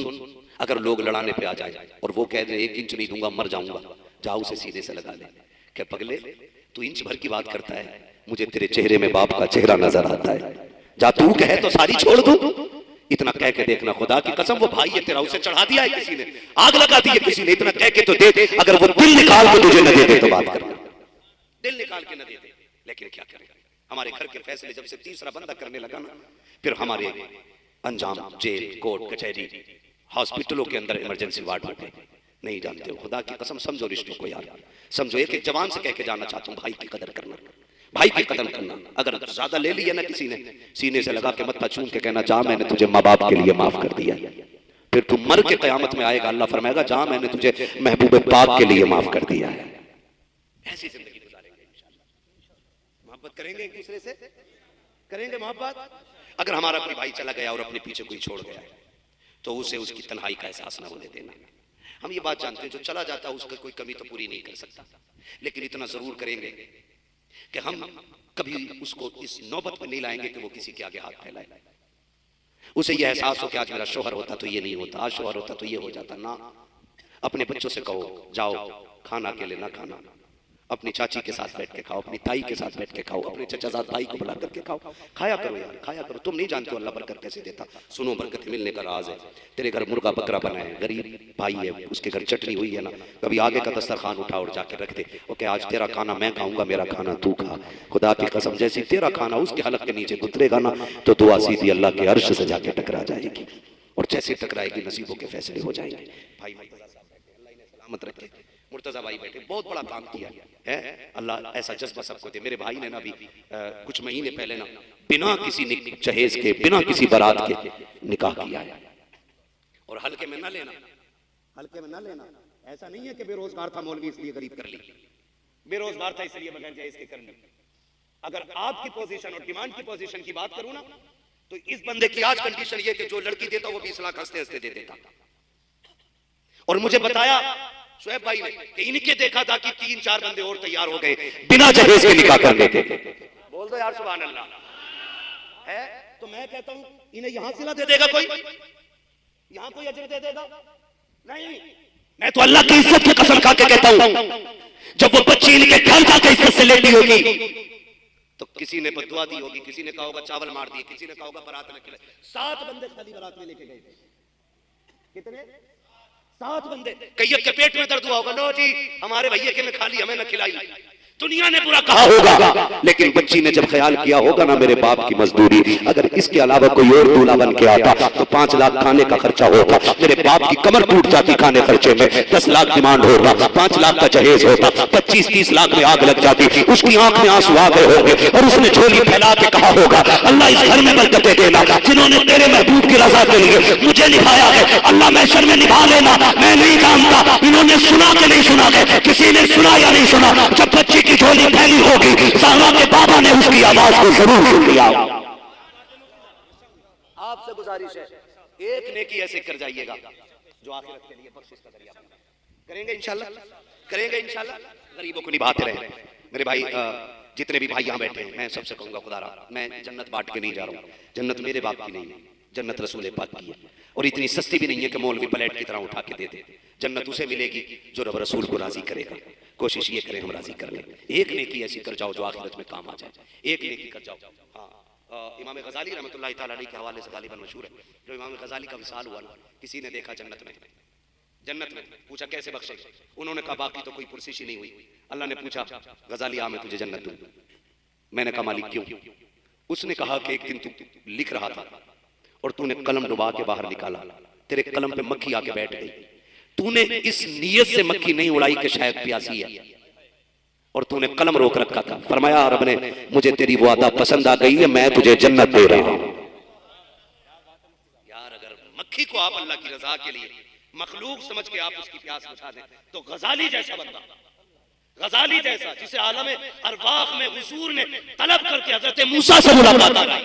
अगर लोग लड़ाने पे आ जाए और वो कह दे 1 इंच नहीं दूंगा मर जाऊंगा, जा उसे सीधे से लगा ले। क्या पगले तू इंच भर की बात करता है, मुझे तेरे चेहरे में बाप का चेहरा नजर आता है। जा तू कहे तो सारी छोड़ दूं, इतना कह के देखना, खुदा की कसम वो भाई है तेरा, उसे चढ़ा दिया है किसी ने, आग लगा दी है किसी ने, इतना कह के तो दे। अगर वो दिल निकाल के तुझे न दे दे तो बात करना, दिल निकाल के न दे दे। लेकिन क्या करें, हमारे घर के फैसले जब से तीसरा बंदा करने लगा ना, फिर हमारे अंजाम जेल कोर्ट कचहरी हॉस्पिटलों के अंदर इमरजेंसी वार्ड होते नहीं जानते हो। खुदा की कसम समझो रिश्तों को यार, समझो। एक जवान से कह के जाना चाहता हूँ, भाई की कदर करना, भाई की कदर करना। अगर ज्यादा ले लिया ना किसी ने, सीने से लगा के मत्था चूम के कहना जा मैंने तुझे माँ बाप के लिए माफ कर दिया। फिर तू मर के कयामत में आएगा, अल्लाह फरमाएगा जा मैंने तुझे महबूब पाक के लिए माफ कर दिया है। ऐसी जिंदगी गुजारेंगे इंशाल्लाह, मोहब्बत करेंगे एक दूसरे से, करेंगे मोहब्बत। अगर हमारा कोई भाई चला गया और अपने पीछे कोई छोड़ गया तो उसे उसकी तन्हाई का एहसास न होने देना। हम ये बात जानते हैं जो चला जाता है उसका कोई कमी तो पूरी नहीं कर सकता, लेकिन इतना जरूर करेंगे कि हम कभी उसको इस नौबत में नहीं लाएंगे कि वो किसी के आगे हाथ फैलाए। उसे ये एहसास हो कि आज मेरा शोहर होता तो ये नहीं होता, आज शोहर होता तो ये हो जाता ना। अपने बच्चों से कहो जाओ खाना अकेले ना खाना, अपनी चाची के साथ बैठ के खाओ, अपनी ताई के साथ बैठ के खाओ, अपने चचा साथ भाई को बुला करके खाओ, खाया करो यार, खाया करो। तुम नहीं जानते हो अल्लाह बरकत कैसे देता। सुनो बरकत मिलने का राज है, तेरे घर मुर्गा बकरा बना है, गरीब भाई है, उसके घर चटनी हुई है ना, कभी आगे का दस्तरखान उठा और जाके रख दे, ओके आज तेरा खाना मैं खाऊंगा, मेरा खाना तू खा। खुदा की कसम जैसी तेरा खाना उसके हलक के नीचे गुजरेगा ना तो दुआ सीधी अल्लाह के अर्श से जाके टकरा जाएगी, और जैसे टकराएगी नसीबों के फैसले हो जाएंगे। भाई सलामत रखे, मुर्तजा भाई बैठे, बहुत बड़ा काम किया है, अल्लाह ऐसा जज्बा सबको दे। मेरे भाई ने ना अभी कुछ महीने पहले ना बिना किसी जहेज के, बिना किसी बारात के निकाह किया है। और हल्के में ना लेना, हल्के में ना लेना। ऐसा नहीं है कि बेरोजगार था मौलवी इसलिए गरीब कर ली, बेरोजगार था इसलिए बगैर जहेज के कर ली। अगर आपकी पोजीशन और डिमांड की पोजीशन की बात करूं ना तो इस बंदे की आज कंडीशन ये कि जो लड़की देता वो 20 लाख हंसते हंसते दे देता। और मुझे बताया शुएब भाई ने कि इनके देखा था कि 3-4 बंदे और तैयार हो गए बिना जहेज के निकाह करने के। बोल दो यार सुभान अल्लाह है। तो मैं कहता हूं इन्हें यहां सिला दे देगा कोई, यहां कोई अजर दे देगा नहीं। मैं तो अल्लाह की इज्जत की कसम खा के कहता हूं जब वो बच्ची इनके घर जाके इज्जत से लेटी होगी तो किसी ने बदुआ दी होगी, किसी ने कहा होगा चावल मार दिए, किसी ने कहा होगा बारात में खिलाए। 7 बंदे खाली बारात में लेके गए। कितने? 7 बंदे। कैयत के पेट में दर्द हुआ होगा, लो जी हमारे भैया के में खाली हमें न खिलाई, दुनिया ने बुरा कहा होगा, लेकिन बच्ची ने जब ख्याल किया होगा ना मेरे बाप की मजदूरी, अगर इसके अलावा कोई और दूल्हा बन के आता तो 5 लाख खाने का खर्चा होगा, मेरे बाप की कमर टूट जाती खाने खर्चे में, 10 लाख डिमांड होगा, 5 लाख का जहेज होता, 25-30 लाख में आग लग जाती, उसकी आंख में आंसू आ गए होंगे और उसने झोली फैला के कहा होगा अल्लाह इस घर में बरकतें देना, जिन्होंने तेरे महबूब की रजा के लिए मुझे निभाया है अल्लाह महशर में निभा लेना। मैं नहीं जानता इन्होंने सुना के नहीं सुना है, किसी ने सुना या नहीं सुना, जब बच्ची की झोली फैली होगी ज़हरा के बाबा ने उसकी आवाज को जरूर सुन लिया। आपसे गुजारिश है एक नेकी ऐसे कर जाइएगा जो आखिरत के लिए बख्शिश का जरिया बने। करेंगे इंशाल्लाह, करेंगे इंशाल्लाह, गरीबों को निभाते रहे। मेरे भाई जितने भी भाई यहाँ बैठे हैं मैं सबसे कहूंगा खुदा रहा, मैं जन्नत बांट के नहीं जा रहा हूँ, जन्नत मेरे बाप की नहीं है, जन्नत रसूल पाक की है, और इतनी सस्ती भी नहीं है कि मौलवी प्लेट की तरह उठा के दे दे। जन्नत उसे मिलेगी जो रब रसूल को राजी करेगा। कोशिश ये करें हम राजी कर लें, एक नेकी ऐसी कर जाओ जो आखिरत में काम आ जाए, एक नेकी कर जाओ। हाँ, इमाम गजाली रहमतुल्लाह तआला अलैह के हवाले से गालिबन मशहूर है, जो इमाम गजाली का विसाल हुआ ना, किसी ने देखा जन्नत में पूछा कैसे बख्शे, उन्होंने कहा बाकी तो कोई पुरसिश ही नहीं हुई। अल्लाह ने पूछा गजाली आ मैं तुझे जन्नत दूं, मैंने कहा मालिक क्यों? उसने कहा कि एक दिन तू लिख रहा था और तूने कलम डुबा के बाहर निकाला, तेरे कलम पे मक्खी आके बैठ गई, तूने इस नियत से मक्खी नहीं उड़ाई कि शायद प्यासी है, और तूने कलम रोक रखा था। फरमाया रब ने मुझे तेरी वो अदा पसंद आ गई है, मैं तुझे जन्नत दे रहा हूं। यार अगर मक्खी को आप अल्लाह की रजा के लिए मखलूक समझ के आप उसकी प्यास बुझा दें, तो गजाली जैसा बंदा, गजाली जैसा जिसे आलम अरवाह में हुजूर ने तलब करके हजरत मूसा से मुलाकात कराई,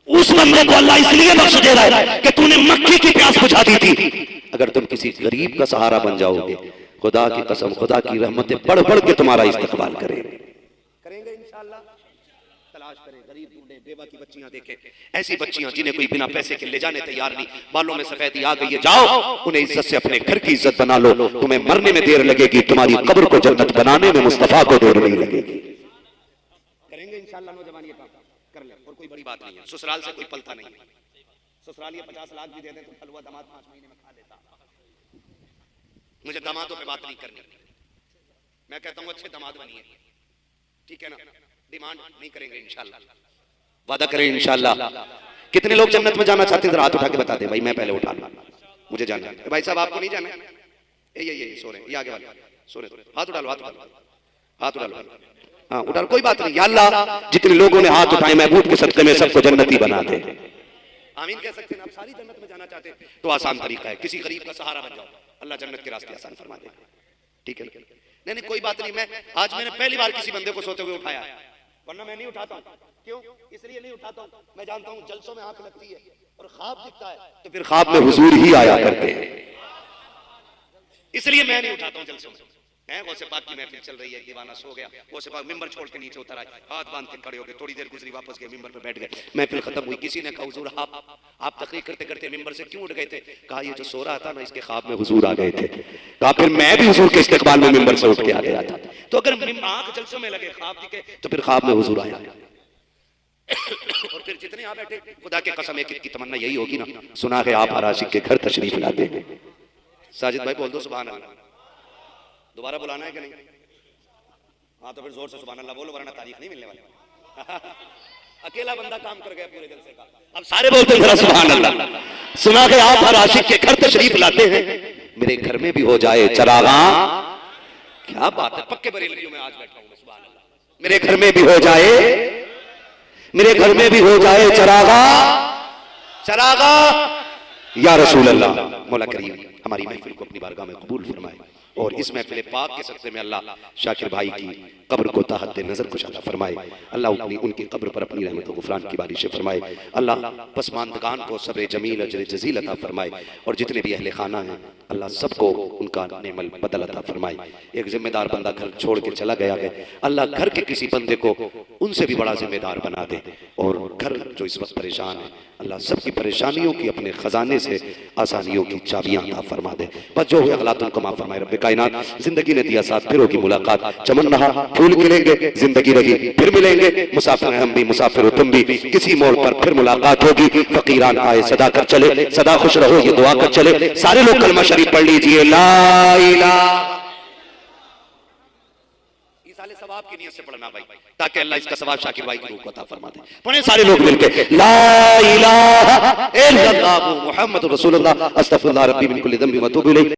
उस बंदे को अल्लाह इसलिए बख्श दे रहा है कि तूने मक्खी की प्यास बुझा दी थी। अगर तुम किसी गरीब का सहारा बन जाओगे, खुदा की कसम खुदा की रहमतें बढ़ बढ़ के तुम्हारा इस्तकबाल करेंगे इंशाअल्लाह। तलाश करें, गरीब ढूंढे, बेवा की बच्चियां देखें, ऐसी बच्चियां जिन्हें कोई बिना पैसे के ले जाने तैयार नहीं, बालों में सफेदी आ गई है, जाओ उन्हें इज्जत से अपने घर की इज्जत बना लो। तुम्हें मरने में देर लगेगी, तुम्हारी कब्र को जन्नत बनाने में मुस्तफा को देर नहीं लगेगी। करेंगे इंशाअल्लाह नौजवान ये काम कर ले, और कोई बड़ी बात नहीं है, ससुराल से कोई पलता नहीं है। ससुराल ये 50 लाख भी दे दें तो हलवा दामाद 5 महीने में खा लेता। मुझे दामादों पे बात नहीं करनी, मैं कहता हूँ अच्छे दामाद बनिए, ठीक है ना, डिमांड नहीं करेंगे इंशाअल्लाह, वादा करें इंशाअल्लाह। कितने लोग जन्नत में जाना चाहते हैं जरा हाथ उठा के बता दे, भाई मैं पहले उठा लूं, मुझे जाना है। भाई साहब आपको नहीं जाना है? ये सो रहे, ये आगे वाले सो रहे, हाथ उठा लो, हाथ उठा लो, हाथ उठा लो, हाँ उठा लो, कोई बात नहीं। या अल्लाह जितने लोगों ने हाथ उठाए महबूब के सदके में सबको जन्नती बना दे। आमीन कह सकते हैं। आप सारी जन्नत में जाना चाहते हैं तो आसान तरीका है, किसी गरीब का सहारा बन जाओ, अल्लाह जन्नत के रास्ते आसान फरमा देगा, ठीक है? नहीं कोई बात नहीं। मैं आज मैंने पहली बार किसी बंदे को सोते हुए उठाया, वरना मैं नहीं उठाता हूं। क्यों? इसलिए नहीं उठाता हूं, मैं जानता हूं जलसों में आंख लगती है और ख्वाब दिखता है तो फिर ख्वाब में हुजूर ही आया करते हैं, इसलिए मैं नहीं उठाता हूं जलसों में। गौसे पाक की महफिल चल रही है, दीवाना सो गया, गौसे पाक मिंबर छोड़ के नीचे उतर आए, हाथ बांध के खड़े हो गए, थोड़ी देर गुजरी वापस गए, मिंबर पे बैठ गए, महफिल खत्म हुई। किसी ने कहा हुजूर आप तकरीर करते करते मिंबर से क्यों उठ गए थे? कहा ये जो सो रहा था ना इसके ख्वाब में हुजूर आ गए थे। कहा फिर मैं भी हुजूर के इस्तकबाल में मिंबर से उठ के आ गया था। तो अगर आंख जलसों में लगे, ख्वाब दिखे, तो फिर ख्वाब में हुजूर आया। और फिर जितने यहाँ बैठे, खुदा के कसम एक की तमन्ना यही होगी ना, सुना है आप हर आशिक के घर तशरीफ लाते हैं। साजिद भाई बोल दो सुभान अल्लाह। दोबारा बुलाना है कि नहीं? हाँ तो फिर जोर से सुभान अल्लाह बोलो, वरना तारीख नहीं मिलने वाली। अकेला बंदा काम कर गया पूरे जलसे का, अब सारे बोलते हैं सुभान अल्लाह। सुना है आप हर आशिक के घर तशरीफ लाते हैं, मेरे घर में भी हो जाए चरागा। क्या बात है, पक्के बरेलियों में आज बैठा हूं, सुभान अल्लाह। मेरे घर में भी हो जाए, मेरे घर में भी हो जाए चरागा, चरागा या रसूल अल्लाह। मौला करीम हमारी महफिल को अपनी बारगाह में कबूल फरमाए और इस महफिल पाक के सदक़े में अल्लाह शाकिर भाई की कब्र को ताहत नजर कुशादा फरमाए। अल्लाह अपनी उनकी कब्र पर अपनी रहमत व गुफरान की बारिश फरमाए। अल्लाह पसमानदगान को सब्र जमील अजर जजील अता फरमाए और जितने भी अहले खाना हैं अल्लाह सबको उनका नेमल बदल अता फरमाए। एक जिम्मेदार बंदा घर छोड़ के चला गया है, अल्लाह घर के किसी बंदे को उनसे भी बड़ा जिम्मेदार बना दे। और घर जो इस वक्त परेशान है, अल्लाह सबकी परेशानियों की अपने खजाने से आसानियों की चाबियां अता फरमा दे। बस जो हुए अल्लाह तुमको माफ फरमाए। रब्बे कायनात जिंदगी ने दिया साथ, फिर होगी मुलाकात, चमन रहा फूल खिलेंगे, जिंदगी रही फिर मिलेंगे, मुसाफिर हम भी मुसाफिर हो तुम भी, किसी मोड़ पर फिर मुलाकात होगी। फकीरान आए सदा कर चले, सदा खुश रहो ये दुआ कर चले। सारे लोग कलमा शरीफ पढ़ लीजिए, ला इलाहा। साले सवाब की नियत से पढ़ना भाई, ताकि अल्लाह इसका सवाब शाकिर भाई की रूह को अता फरमा दे। पढ़े सारे लोग मिलके, ला इलाहा इल्लल्लाह मुहम्मदुर रसूलुल्लाह अस्तगफिरुल्लाह रब्बी मिन कुल्ली ज़ंबि व अतूबु इलैह।